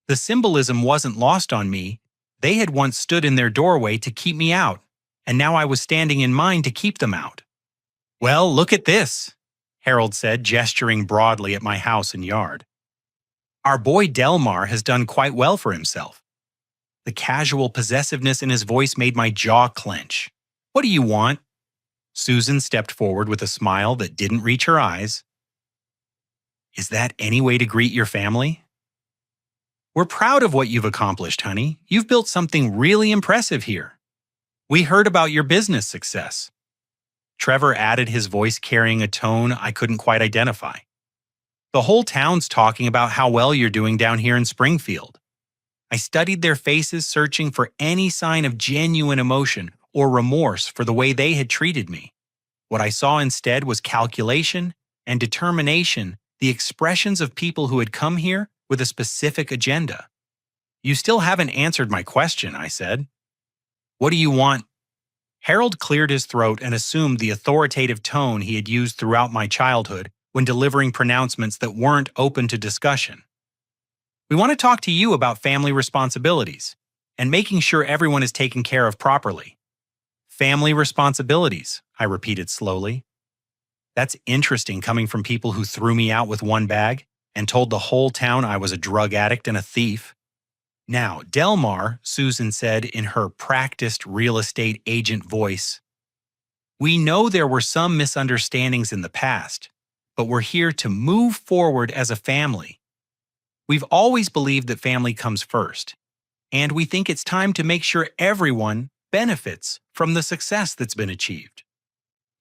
The symbolism wasn't lost on me. They had once stood in their doorway to keep me out, and now I was standing in mine to keep them out. "Well, look at this," Harold said, gesturing broadly at my house and yard. "Our boy Delmar has done quite well for himself." The casual possessiveness in his voice made my jaw clench. "What do you want?" Susan stepped forward with a smile that didn't reach her eyes. "Is that any way to greet your family?" "We're proud of what you've accomplished, honey. You've built something really impressive here. We heard about your business success." Trevor added, his voice carrying a tone I couldn't quite identify. "The whole town's talking about how well you're doing down here in Springfield." I studied their faces, searching for any sign of genuine emotion or remorse for the way they had treated me. What I saw instead was calculation and determination, the expressions of people who had come here with a specific agenda. "You still haven't answered my question," I said. "What do you want?" Harold cleared his throat and assumed the authoritative tone he had used throughout my childhood when delivering pronouncements that weren't open to discussion. "We want to talk to you about family responsibilities and making sure everyone is taken care of properly." "Family responsibilities," I repeated slowly. That's interesting coming from people who threw me out with one bag and told the whole town I was a drug addict and a thief. "Now, Delmar," Susan said in her practiced real estate agent voice, "we know there were some misunderstandings in the past, but we're here to move forward as a family. We've always believed that family comes first, and we think it's time to make sure everyone benefits from the success that's been achieved."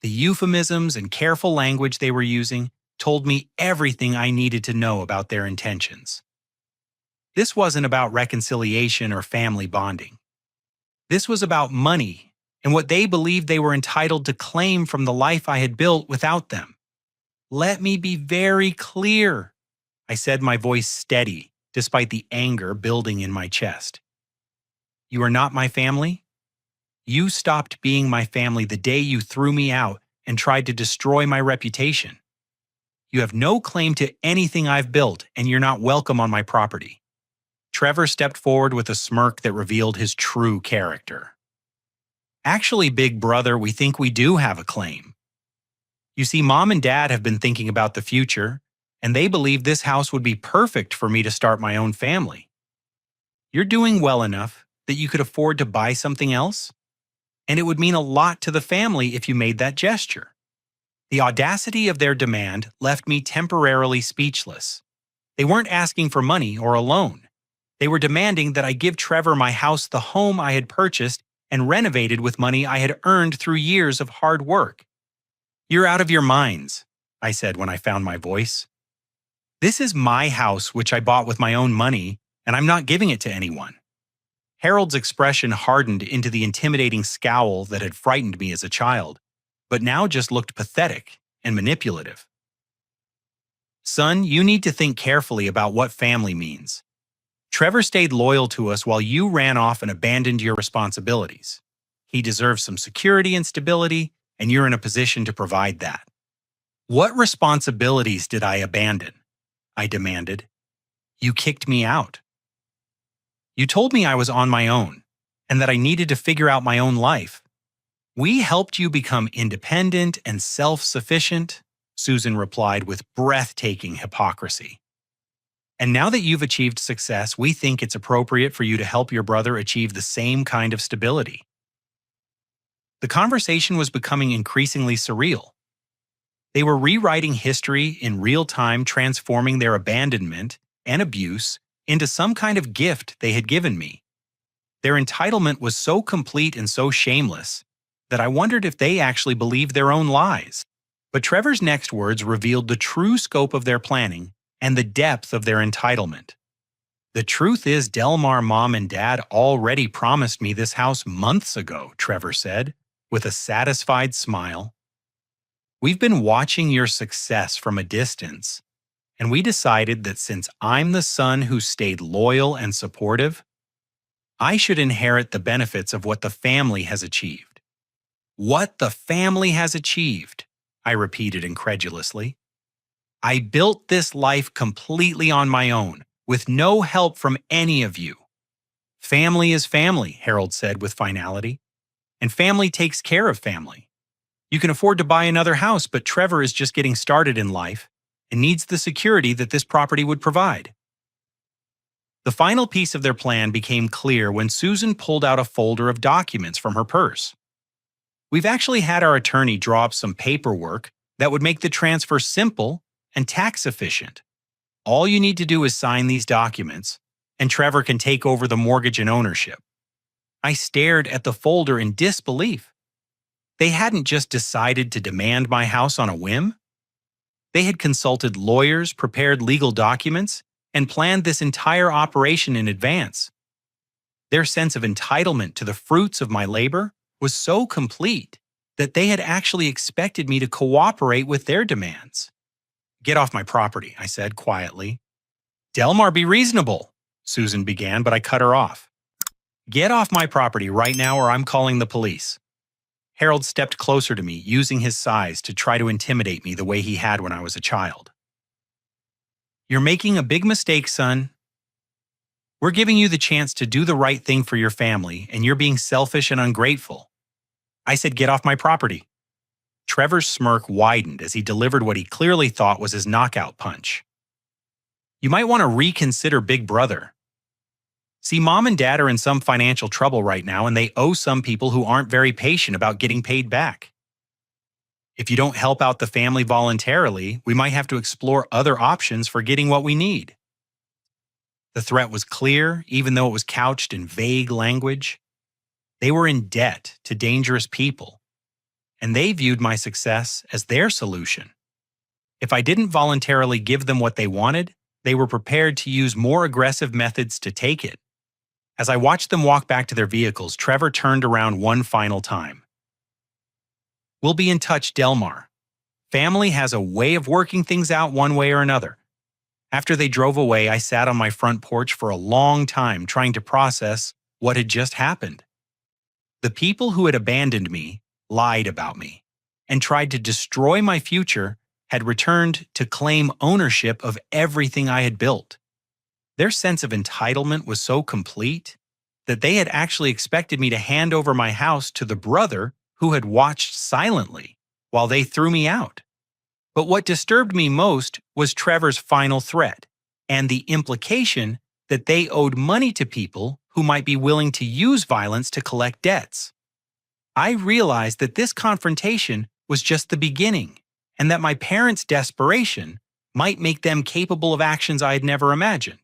The euphemisms and careful language they were using told me everything I needed to know about their intentions. This wasn't about reconciliation or family bonding. This was about money and what they believed they were entitled to claim from the life I had built without them. "Let me be very clear," I said, my voice steady despite the anger building in my chest. "You are not my family. You stopped being my family the day you threw me out and tried to destroy my reputation. You have no claim to anything I've built, and you're not welcome on my property. Trevor stepped forward with a smirk that revealed his true character. Actually, big brother, we think we do have a claim. You see, Mom and Dad have been thinking about the future, and they believe this house would be perfect for me to start my own family. You're doing well enough that you could afford to buy something else, and it would mean a lot to the family if you made that gesture. The audacity of their demand left me temporarily speechless. They weren't asking for money or a loan. They were demanding that I give Trevor my house, the home I had purchased and renovated with money I had earned through years of hard work. "You're out of your minds," I said when I found my voice. "This is my house, which I bought with my own money, and I'm not giving it to anyone." Harold's expression hardened into the intimidating scowl that had frightened me as a child, but now just looked pathetic and manipulative. "Son, you need to think carefully about what family means. Trevor stayed loyal to us while you ran off and abandoned your responsibilities. He deserves some security and stability, and you're in a position to provide that." "What responsibilities did I abandon?" I demanded. "You kicked me out. You told me I was on my own, and that I needed to figure out my own life. We helped you become independent and self-sufficient," Susan replied with breathtaking hypocrisy. "And now that you've achieved success, we think it's appropriate for you to help your brother achieve the same kind of stability." The conversation was becoming increasingly surreal. They were rewriting history in real time, transforming their abandonment and abuse into some kind of gift they had given me. Their entitlement was so complete and so shameless that I wondered if they actually believed their own lies. But Trevor's next words revealed the true scope of their planning and the depth of their entitlement. "The truth is, Delmar, Mom, and Dad already promised me this house months ago," Trevor said, with a satisfied smile. "We've been watching your success from a distance, and we decided that since I'm the son who stayed loyal and supportive, I should inherit the benefits of what the family has achieved." "What the family has achieved?" I repeated incredulously. "I built this life completely on my own, with no help from any of you." "Family is family," Harold said with finality, "and family takes care of family. You can afford to buy another house, but Trevor is just getting started in life and needs the security that this property would provide." The final piece of their plan became clear when Susan pulled out a folder of documents from her purse. "We've actually had our attorney draw up some paperwork that would make the transfer simple and tax efficient. All you need to do is sign these documents, and Trevor can take over the mortgage and ownership." I stared at the folder in disbelief. They hadn't just decided to demand my house on a whim. They had consulted lawyers, prepared legal documents, and planned this entire operation in advance. Their sense of entitlement to the fruits of my labor was so complete that they had actually expected me to cooperate with their demands. "Get off my property," I said quietly. "Delmar, be reasonable," Susan began, but I cut her off. "Get off my property right now or I'm calling the police." Harold stepped closer to me, using his size to try to intimidate me the way he had when I was a child. "You're making a big mistake, son. We're giving you the chance to do the right thing for your family, and you're being selfish and ungrateful." I said, "Get off my property." Trevor's smirk widened as he delivered what he clearly thought was his knockout punch. "You might want to reconsider, big brother. See, Mom and Dad are in some financial trouble right now, and they owe some people who aren't very patient about getting paid back. If you don't help out the family voluntarily, we might have to explore other options for getting what we need." The threat was clear, even though it was couched in vague language. They were in debt to dangerous people, and they viewed my success as their solution. If I didn't voluntarily give them what they wanted, they were prepared to use more aggressive methods to take it. As I watched them walk back to their vehicles, Trevor turned around one final time. "We'll be in touch, Delmar. Family has a way of working things out one way or another." After they drove away, I sat on my front porch for a long time trying to process what had just happened. The people who had abandoned me, lied about me, and tried to destroy my future had returned to claim ownership of everything I had built. Their sense of entitlement was so complete that they had actually expected me to hand over my house to the brother who had watched silently while they threw me out. But what disturbed me most was Trevor's final threat and the implication that they owed money to people who might be willing to use violence to collect debts. I realized that this confrontation was just the beginning, and that my parents' desperation might make them capable of actions I had never imagined.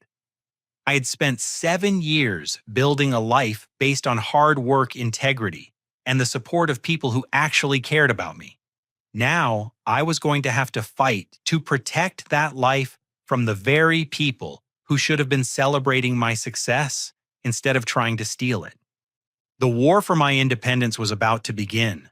I had spent 7 years building a life based on hard work, integrity, and the support of people who actually cared about me. Now, I was going to have to fight to protect that life from the very people who should have been celebrating my success instead of trying to steal it. The war for my independence was about to begin.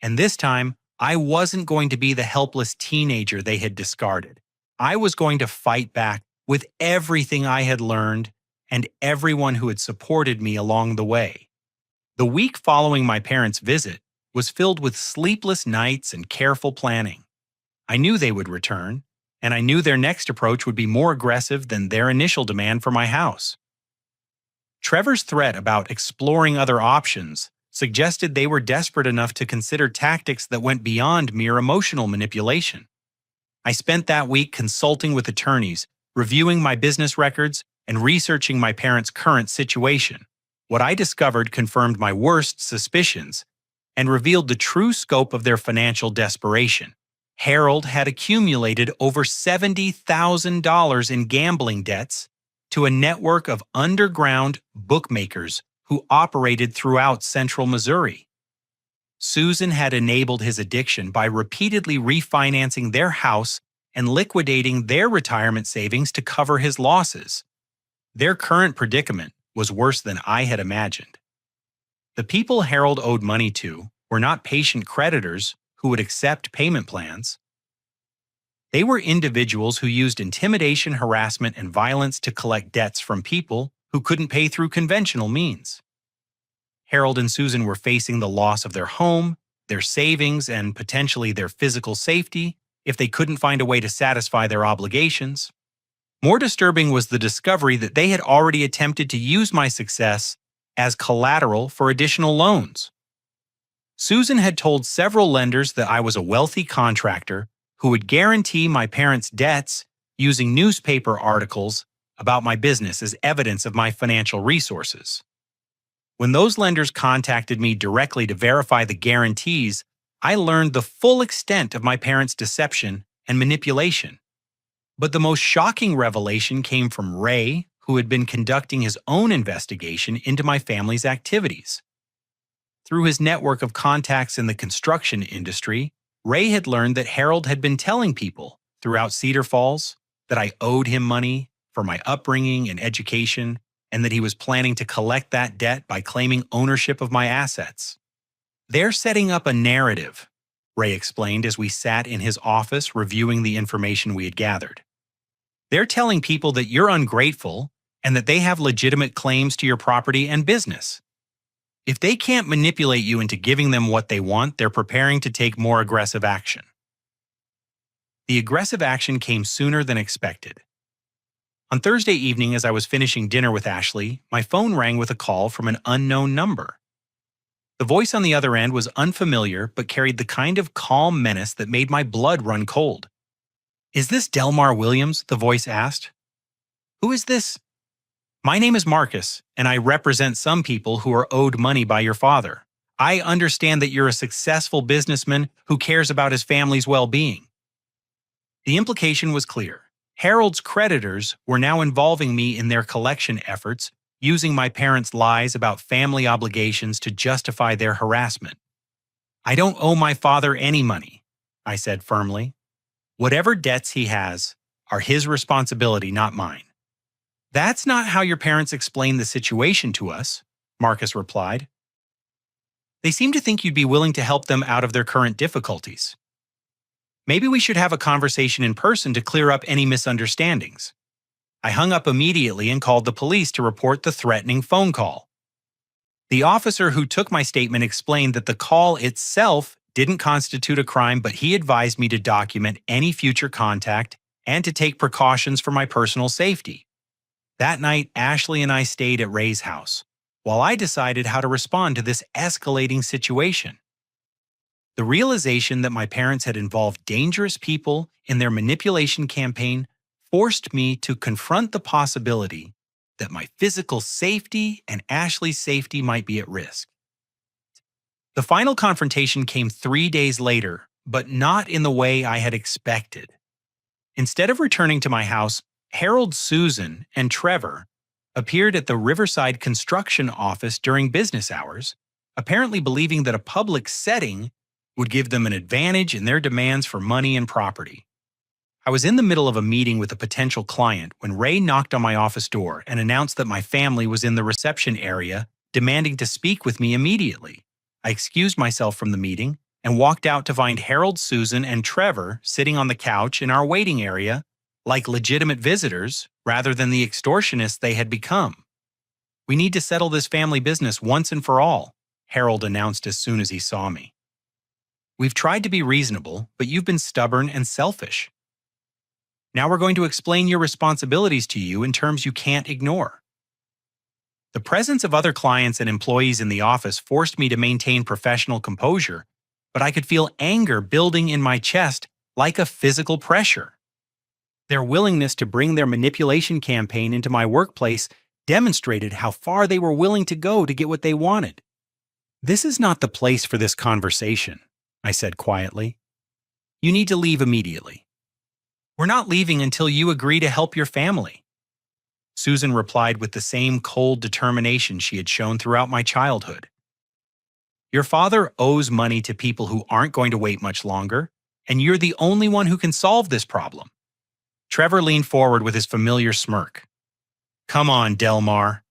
And this time, I wasn't going to be the helpless teenager they had discarded. I was going to fight back with everything I had learned and everyone who had supported me along the way. The week following my parents' visit was filled with sleepless nights and careful planning. I knew they would return, and I knew their next approach would be more aggressive than their initial demand for my house. Trevor's threat about exploring other options suggested they were desperate enough to consider tactics that went beyond mere emotional manipulation. I spent that week consulting with attorneys, reviewing my business records, and researching my parents' current situation. What I discovered confirmed my worst suspicions and revealed the true scope of their financial desperation. Harold had accumulated over $70,000 in gambling debts to a network of underground bookmakers who operated throughout central Missouri. Susan had enabled his addiction by repeatedly refinancing their house and liquidating their retirement savings to cover his losses. Their current predicament was worse than I had imagined. The people Harold owed money to were not patient creditors who would accept payment plans. They were individuals who used intimidation, harassment, and violence to collect debts from people who couldn't pay through conventional means. Harold and Susan were facing the loss of their home, their savings, and potentially their physical safety if they couldn't find a way to satisfy their obligations. More disturbing was the discovery that they had already attempted to use my success as collateral for additional loans. Susan had told several lenders that I was a wealthy contractor who would guarantee my parents' debts using newspaper articles about my business as evidence of my financial resources. When those lenders contacted me directly to verify the guarantees, I learned the full extent of my parents' deception and manipulation. But the most shocking revelation came from Ray, who had been conducting his own investigation into my family's activities. Through his network of contacts in the construction industry, Ray had learned that Harold had been telling people throughout Cedar Falls that I owed him money for my upbringing and education, and that he was planning to collect that debt by claiming ownership of my assets. "They're setting up a narrative," Ray explained as we sat in his office reviewing the information we had gathered. "They're telling people that you're ungrateful and that they have legitimate claims to your property and business. If they can't manipulate you into giving them what they want, they're preparing to take more aggressive action." The aggressive action came sooner than expected. On Thursday evening, as I was finishing dinner with Ashley, my phone rang with a call from an unknown number. The voice on the other end was unfamiliar but carried the kind of calm menace that made my blood run cold. "Is this Delmar Williams?" the voice asked. "Who is this?" "My name is Marcus, and I represent some people who are owed money by your father. I understand that you're a successful businessman who cares about his family's well-being." The implication was clear. Harold's creditors were now involving me in their collection efforts, using my parents' lies about family obligations to justify their harassment. "I don't owe my father any money," I said firmly. "Whatever debts he has are his responsibility, not mine." "That's not how your parents explained the situation to us," Marcus replied. "They seem to think you'd be willing to help them out of their current difficulties. Maybe we should have a conversation in person to clear up any misunderstandings." I hung up immediately and called the police to report the threatening phone call. The officer who took my statement explained that the call itself didn't constitute a crime, but he advised me to document any future contact and to take precautions for my personal safety. That night, Ashley and I stayed at Ray's house, while I decided how to respond to this escalating situation. The realization that my parents had involved dangerous people in their manipulation campaign forced me to confront the possibility that my physical safety and Ashley's safety might be at risk. The final confrontation came 3 days later, but not in the way I had expected. Instead of returning to my house, Harold, Susan, and Trevor appeared at the Riverside construction office during business hours, apparently believing that a public setting would give them an advantage in their demands for money and property. I was in the middle of a meeting with a potential client when Ray knocked on my office door and announced that my family was in the reception area, demanding to speak with me immediately. I excused myself from the meeting and walked out to find Harold, Susan, and Trevor sitting on the couch in our waiting area like legitimate visitors rather than the extortionists they had become. "We need to settle this family business once and for all," Harold announced as soon as he saw me. "We've tried to be reasonable, but you've been stubborn and selfish. Now we're going to explain your responsibilities to you in terms you can't ignore." The presence of other clients and employees in the office forced me to maintain professional composure, but I could feel anger building in my chest like a physical pressure. Their willingness to bring their manipulation campaign into my workplace demonstrated how far they were willing to go to get what they wanted. "This is not the place for this conversation," I said quietly. "You need to leave immediately." "We're not leaving until you agree to help your family," Susan replied with the same cold determination she had shown throughout my childhood. "Your father owes money to people who aren't going to wait much longer, and you're the only one who can solve this problem." Trevor leaned forward with his familiar smirk. "Come on, Delmar.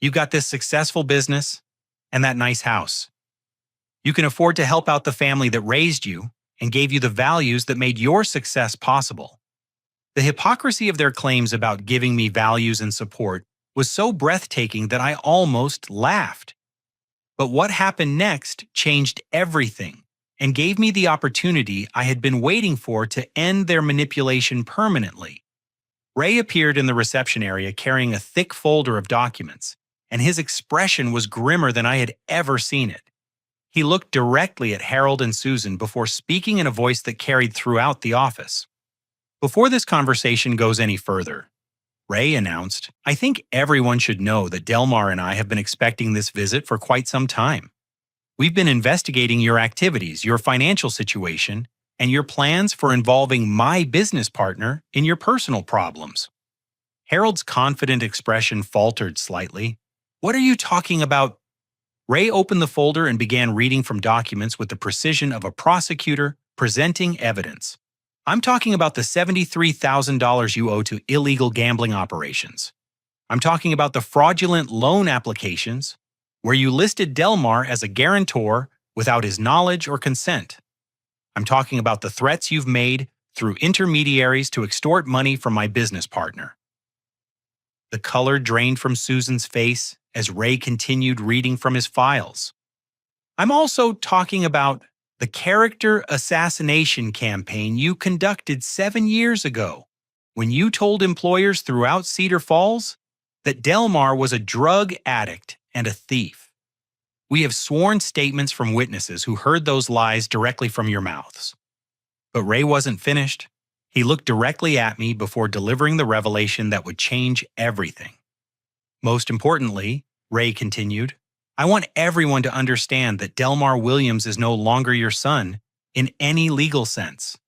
You've got this successful business and that nice house. You can afford to help out the family that raised you and gave you the values that made your success possible." The hypocrisy of their claims about giving me values and support was so breathtaking that I almost laughed. But what happened next changed everything and gave me the opportunity I had been waiting for to end their manipulation permanently. Ray appeared in the reception area carrying a thick folder of documents, and his expression was grimmer than I had ever seen it. He looked directly at Harold and Susan before speaking in a voice that carried throughout the office. "Before this conversation goes any further," Ray announced, "I think everyone should know that Delmar and I have been expecting this visit for quite some time. We've been investigating your activities, your financial situation, and your plans for involving my business partner in your personal problems." Harold's confident expression faltered slightly. "What are you talking about?" Ray opened the folder and began reading from documents with the precision of a prosecutor presenting evidence. "I'm talking about the $73,000 you owe to illegal gambling operations. I'm talking about the fraudulent loan applications where you listed Delmar as a guarantor without his knowledge or consent. I'm talking about the threats you've made through intermediaries to extort money from my business partner." The color drained from Susan's face as Ray continued reading from his files. "I'm also talking about the character assassination campaign you conducted 7 years ago when you told employers throughout Cedar Falls that Delmar was a drug addict and a thief. We have sworn statements from witnesses who heard those lies directly from your mouths." But Ray wasn't finished. He looked directly at me before delivering the revelation that would change everything. "Most importantly," Ray continued, "I want everyone to understand that Delmar Williams is no longer your son in any legal sense.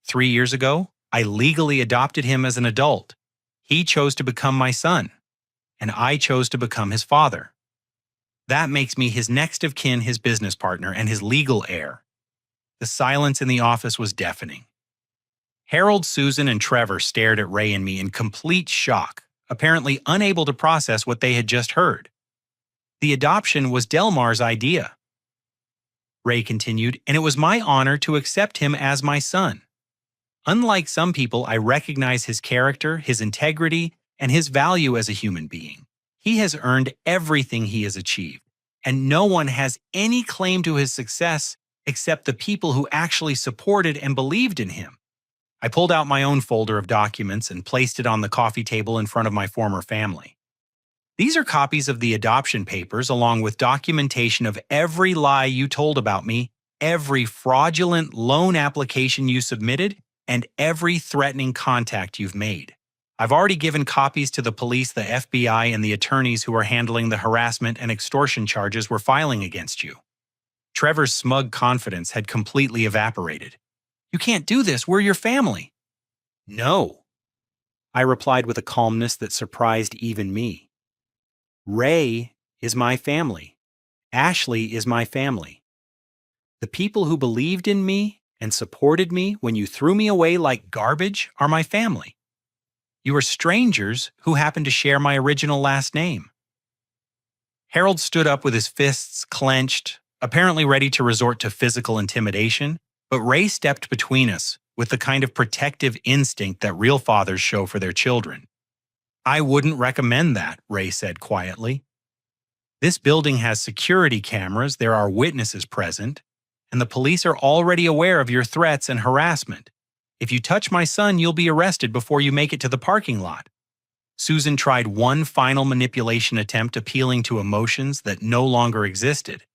3 years ago, I legally adopted him as an adult. He chose to become my son, and I chose to become his father. That makes me his next of kin, his business partner, and his legal heir." The silence in the office was deafening. Harold, Susan, and Trevor stared at Ray and me in complete shock, apparently unable to process what they had just heard. "The adoption was Delmar's idea," Ray continued, "and it was my honor to accept him as my son. Unlike some people, I recognize his character, his integrity, and his value as a human being. He has earned everything he has achieved, and no one has any claim to his success except the people who actually supported and believed in him. I pulled out my own folder of documents and placed it on the coffee table in front of my former family. These are copies of the adoption papers, along with documentation of every lie you told about me, every fraudulent loan application you submitted, and every threatening contact you've made. I've already given copies to the police, the FBI, and the attorneys who are handling the harassment and extortion charges we're filing against you. Trevor's smug confidence had completely evaporated. You can't do this. We're your family. No, I replied with a calmness that surprised even me. Ray is my family. Ashley is my family. The people who believed in me and supported me when you threw me away like garbage are my family. You are strangers who happen to share my original last name. Harold stood up with his fists clenched, apparently ready to resort to physical intimidation, but Ray stepped between us with the kind of protective instinct that real fathers show for their children. I wouldn't recommend that, Ray said quietly. This building has security cameras, there are witnesses present, and the police are already aware of your threats and harassment. If you touch my son, you'll be arrested before you make it to the parking lot. Susan tried one final manipulation attempt, appealing to emotions that no longer existed.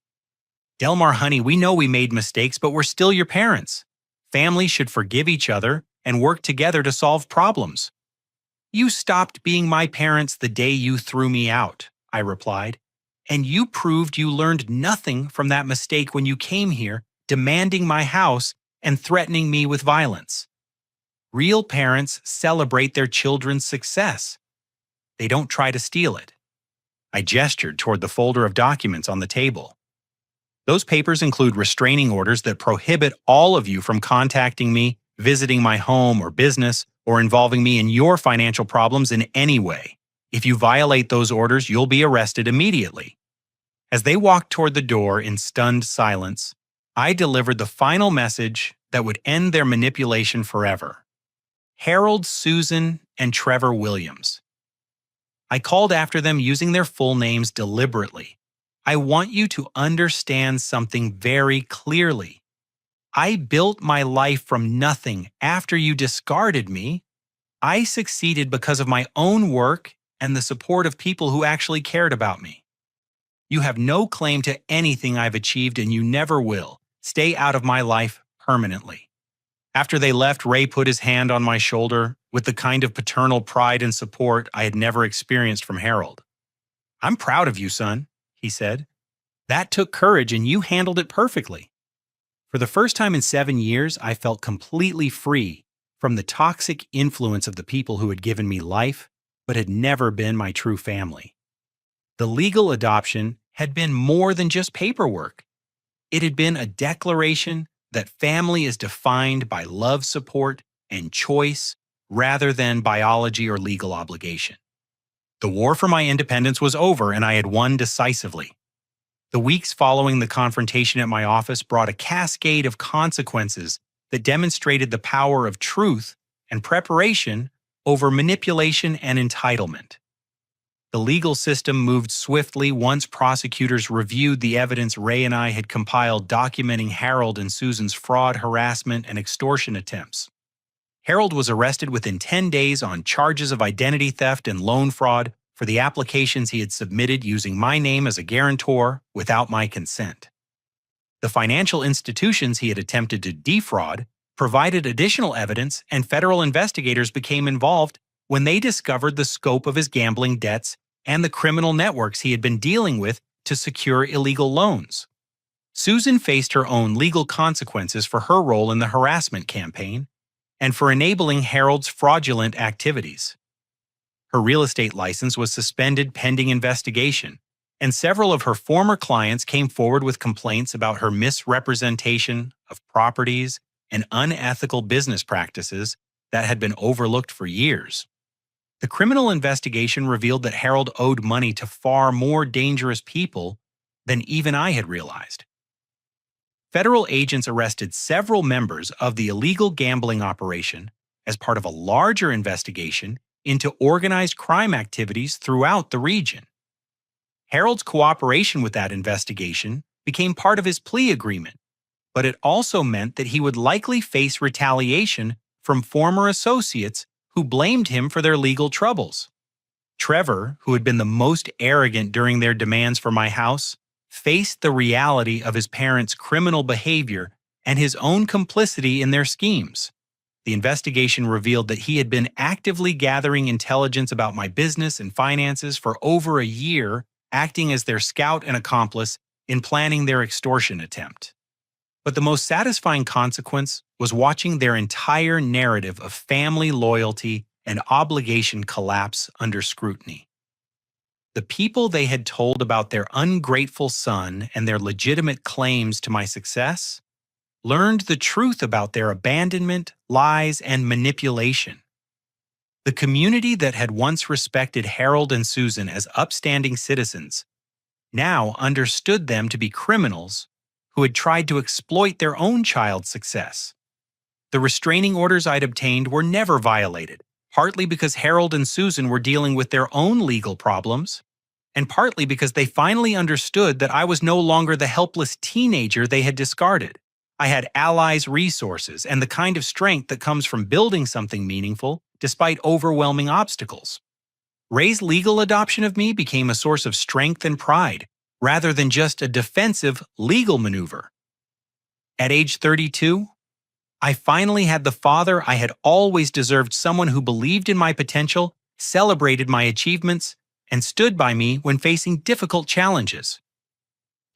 Delmar, honey, we know we made mistakes, but we're still your parents. Families should forgive each other and work together to solve problems. You stopped being my parents the day you threw me out, I replied, and you proved you learned nothing from that mistake when you came here, demanding my house and threatening me with violence. Real parents celebrate their children's success. They don't try to steal it. I gestured toward the folder of documents on the table. Those papers include restraining orders that prohibit all of you from contacting me, visiting my home or business, or involving me in your financial problems in any way. If you violate those orders, you'll be arrested immediately. As they walked toward the door in stunned silence, I delivered the final message that would end their manipulation forever. Harold, Susan, and Trevor Williams. I called after them using their full names deliberately. I want you to understand something very clearly. I built my life from nothing after you discarded me. I succeeded because of my own work and the support of people who actually cared about me. You have no claim to anything I've achieved, and you never will. Stay out of my life permanently. After they left, Ray put his hand on my shoulder with the kind of paternal pride and support I had never experienced from Harold. I'm proud of you, son, he said. That took courage, and you handled it perfectly. For the first time in 7 years, I felt completely free from the toxic influence of the people who had given me life, but had never been my true family. The legal adoption had been more than just paperwork. It had been a declaration that family is defined by love, support, and choice rather than biology or legal obligation. The war for my independence was over, and I had won decisively. The weeks following the confrontation at my office brought a cascade of consequences that demonstrated the power of truth and preparation over manipulation and entitlement. The legal system moved swiftly once prosecutors reviewed the evidence Ray and I had compiled documenting Harold and Susan's fraud, harassment, and extortion attempts. Harold was arrested within 10 days on charges of identity theft and loan fraud for the applications he had submitted using my name as a guarantor without my consent. The financial institutions he had attempted to defraud provided additional evidence, and federal investigators became involved when they discovered the scope of his gambling debts and the criminal networks he had been dealing with to secure illegal loans. Susan faced her own legal consequences for her role in the harassment campaign and for enabling Harold's fraudulent activities. Her real estate license was suspended pending investigation, and several of her former clients came forward with complaints about her misrepresentation of properties and unethical business practices that had been overlooked for years. The criminal investigation revealed that Harold owed money to far more dangerous people than even I had realized. Federal agents arrested several members of the illegal gambling operation as part of a larger investigation into organized crime activities throughout the region. Harold's cooperation with that investigation became part of his plea agreement, but it also meant that he would likely face retaliation from former associates who blamed him for their legal troubles. Trevor, who had been the most arrogant during their demands for my house, faced the reality of his parents' criminal behavior and his own complicity in their schemes. The investigation revealed that he had been actively gathering intelligence about my business and finances for over a year, acting as their scout and accomplice in planning their extortion attempt. But the most satisfying consequence was watching their entire narrative of family loyalty and obligation collapse under scrutiny. The people they had told about their ungrateful son and their legitimate claims to my success learned the truth about their abandonment, lies, and manipulation. The community that had once respected Harold and Susan as upstanding citizens now understood them to be criminals who had tried to exploit their own child's success. The restraining orders I'd obtained were never violated, partly because Harold and Susan were dealing with their own legal problems, and partly because they finally understood that I was no longer the helpless teenager they had discarded. I had allies, resources, and the kind of strength that comes from building something meaningful despite overwhelming obstacles. Ray's legal adoption of me became a source of strength and pride, rather than just a defensive legal maneuver. At age 32, I finally had the father I had always deserved, someone who believed in my potential, celebrated my achievements, and stood by me when facing difficult challenges.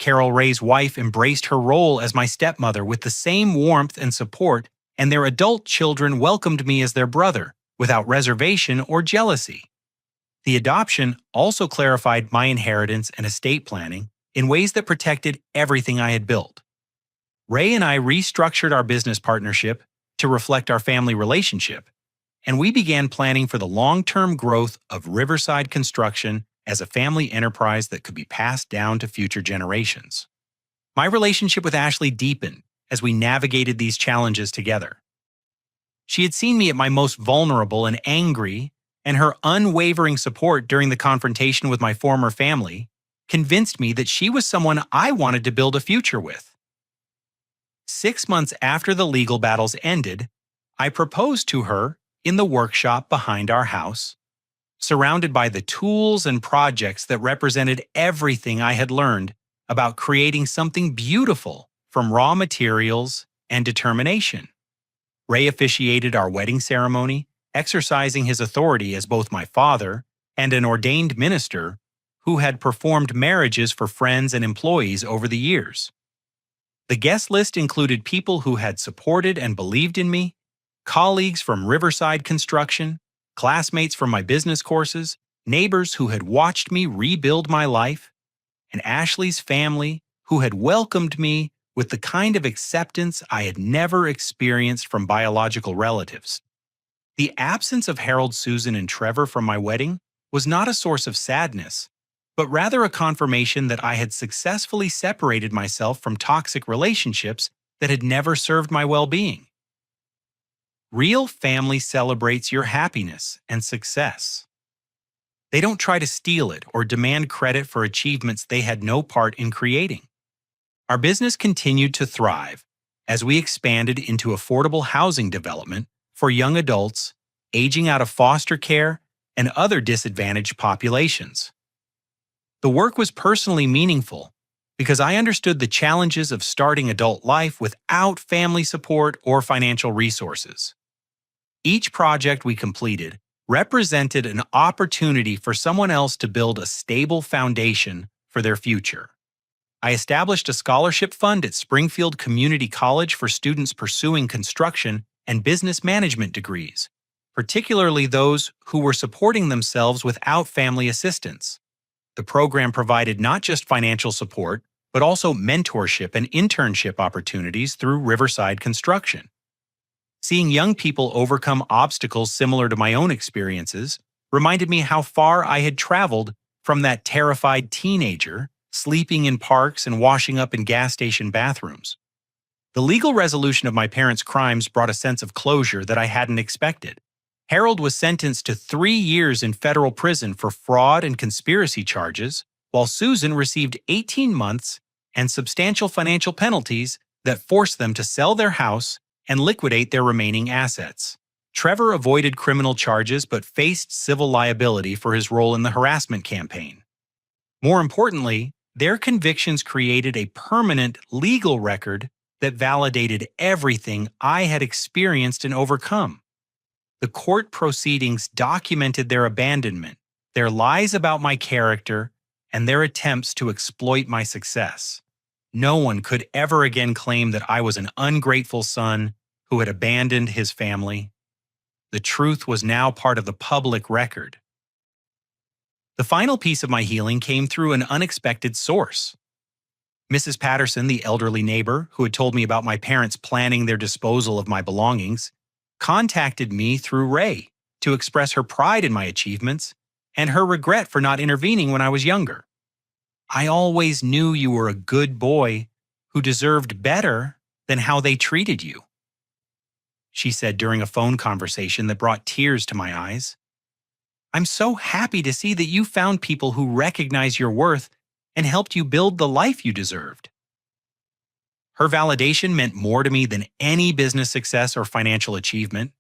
Carol Ray's wife embraced her role as my stepmother with the same warmth and support, and their adult children welcomed me as their brother, without reservation or jealousy. The adoption also clarified my inheritance and estate planning in ways that protected everything I had built. Ray and I restructured our business partnership to reflect our family relationship, and we began planning for the long-term growth of Riverside Construction as a family enterprise that could be passed down to future generations. My relationship with Ashley deepened as we navigated these challenges together. She had seen me at my most vulnerable and angry, and her unwavering support during the confrontation with my former family convinced me that she was someone I wanted to build a future with. 6 months after the legal battles ended, I proposed to her in the workshop behind our house, surrounded by the tools and projects that represented everything I had learned about creating something beautiful from raw materials and determination. Ray officiated our wedding ceremony, exercising his authority as both my father and an ordained minister who had performed marriages for friends and employees over the years. The guest list included people who had supported and believed in me, colleagues from Riverside Construction, classmates from my business courses, neighbors who had watched me rebuild my life, and Ashley's family who had welcomed me with the kind of acceptance I had never experienced from biological relatives. The absence of Harold, Susan, and Trevor from my wedding was not a source of sadness, but rather a confirmation that I had successfully separated myself from toxic relationships that had never served my well-being. Real family celebrates your happiness and success. They don't try to steal it or demand credit for achievements they had no part in creating. Our business continued to thrive as we expanded into affordable housing development for young adults aging out of foster care and other disadvantaged populations. The work was personally meaningful because I understood the challenges of starting adult life without family support or financial resources. Each project we completed represented an opportunity for someone else to build a stable foundation for their future. I established a scholarship fund at Springfield Community College for students pursuing construction and business management degrees, particularly those who were supporting themselves without family assistance. The program provided not just financial support, but also mentorship and internship opportunities through Riverside Construction. Seeing young people overcome obstacles similar to my own experiences reminded me how far I had traveled from that terrified teenager sleeping in parks and washing up in gas station bathrooms. The legal resolution of my parents' crimes brought a sense of closure that I hadn't expected. Harold was sentenced to 3 years in federal prison for fraud and conspiracy charges, while Susan received 18 months and substantial financial penalties that forced them to sell their house and liquidate their remaining assets. Trevor avoided criminal charges but faced civil liability for his role in the harassment campaign. More importantly, their convictions created a permanent legal record that validated everything I had experienced and overcome. The court proceedings documented their abandonment, their lies about my character, and their attempts to exploit my success. No one could ever again claim that I was an ungrateful son who had abandoned his family. The truth was now part of the public record. The final piece of my healing came through an unexpected source. Mrs. Patterson, the elderly neighbor who had told me about my parents planning their disposal of my belongings, contacted me through Ray to express her pride in my achievements and her regret for not intervening when I was younger. I always knew you were a good boy who deserved better than how they treated you, she said during a phone conversation that brought tears to my eyes. I'm so happy to see that you found people who recognize your worth and helped you build the life you deserved. Her validation meant more to me than any business success or financial achievement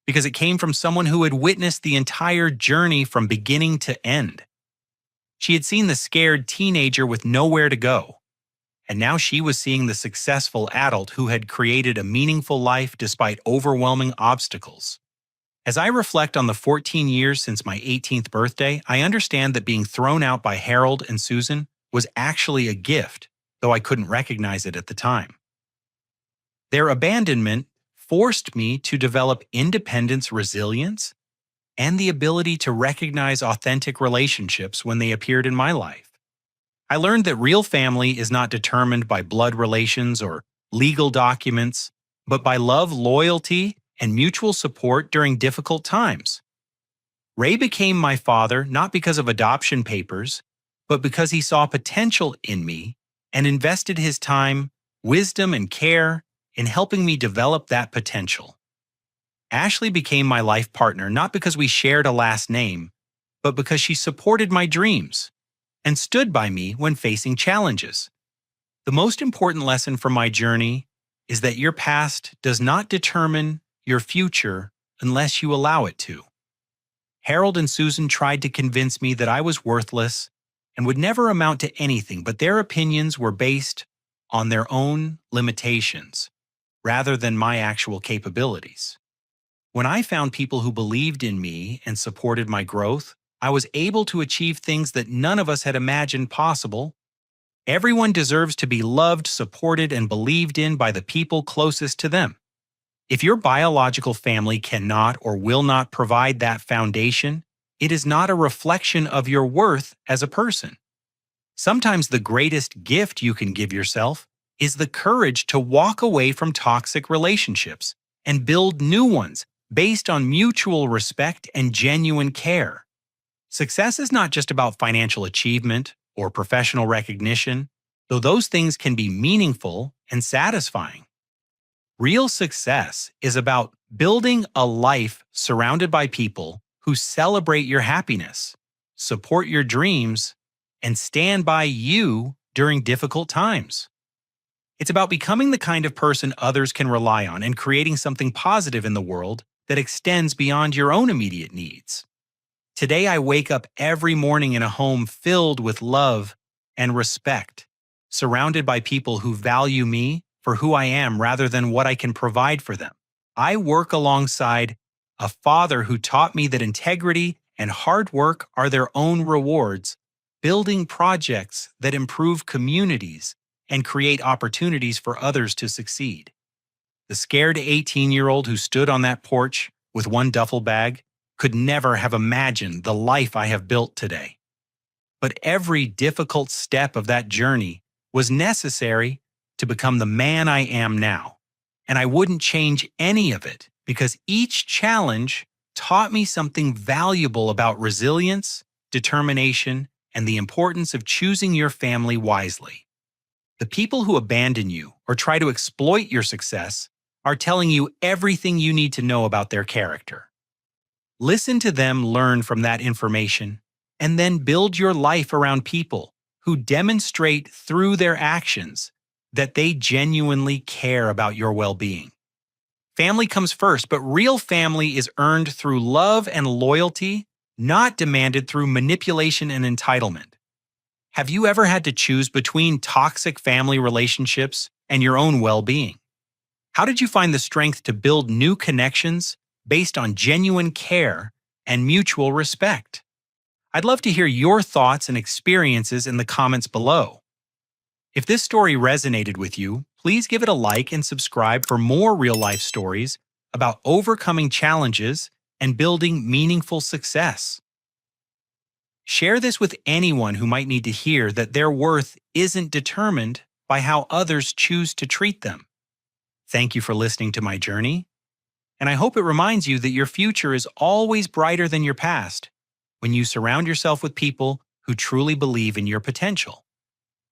because it came from someone who had witnessed the entire journey from beginning to end. She had seen the scared teenager with nowhere to go, and now she was seeing the successful adult who had created a meaningful life despite overwhelming obstacles. As I reflect on the 14 years since my 18th birthday, I understand that being thrown out by Harold and Susan was actually a gift, though I couldn't recognize it at the time. Their abandonment forced me to develop independence, resilience, and the ability to recognize authentic relationships when they appeared in my life. I learned that real family is not determined by blood relations or legal documents, but by love, loyalty, and mutual support during difficult times. Ray became my father not because of adoption papers, but because he saw potential in me and invested his time, wisdom, and care in helping me develop that potential. Ashley became my life partner not because we shared a last name, but because she supported my dreams and stood by me when facing challenges. The most important lesson from my journey is that your past does not determine your future unless you allow it to. Harold and Susan tried to convince me that I was worthless and would never amount to anything, but their opinions were based on their own limitations rather than my actual capabilities. When I found people who believed in me and supported my growth, I was able to achieve things that none of us had imagined possible. Everyone deserves to be loved, supported, and believed in by the people closest to them. If your biological family cannot or will not provide that foundation, it is not a reflection of your worth as a person. Sometimes the greatest gift you can give yourself is the courage to walk away from toxic relationships and build new ones based on mutual respect and genuine care. Success is not just about financial achievement or professional recognition, though those things can be meaningful and satisfying. Real success is about building a life surrounded by people who celebrate your happiness, support your dreams, and stand by you during difficult times. It's about becoming the kind of person others can rely on and creating something positive in the world that extends beyond your own immediate needs. Today, I wake up every morning in a home filled with love and respect, surrounded by people who value me for who I am rather than what I can provide for them. I work alongside a father who taught me that integrity and hard work are their own rewards, building projects that improve communities and create opportunities for others to succeed. The scared 18-year-old who stood on that porch with one duffel bag could never have imagined the life I have built today. But every difficult step of that journey was necessary to become the man I am now, and I wouldn't change any of it because each challenge taught me something valuable about resilience, determination, and the importance of choosing your family wisely. The people who abandon you or try to exploit your success are telling you everything you need to know about their character. Listen to them, learn from that information, and then build your life around people who demonstrate through their actions that they genuinely care about your well-being. Family comes first, but real family is earned through love and loyalty, not demanded through manipulation and entitlement. Have you ever had to choose between toxic family relationships and your own well-being? How did you find the strength to build new connections based on genuine care and mutual respect? I'd love to hear your thoughts and experiences in the comments below. If this story resonated with you, please give it a like and subscribe for more real-life stories about overcoming challenges and building meaningful success. Share this with anyone who might need to hear that their worth isn't determined by how others choose to treat them. Thank you for listening to my journey, and I hope it reminds you that your future is always brighter than your past when you surround yourself with people who truly believe in your potential.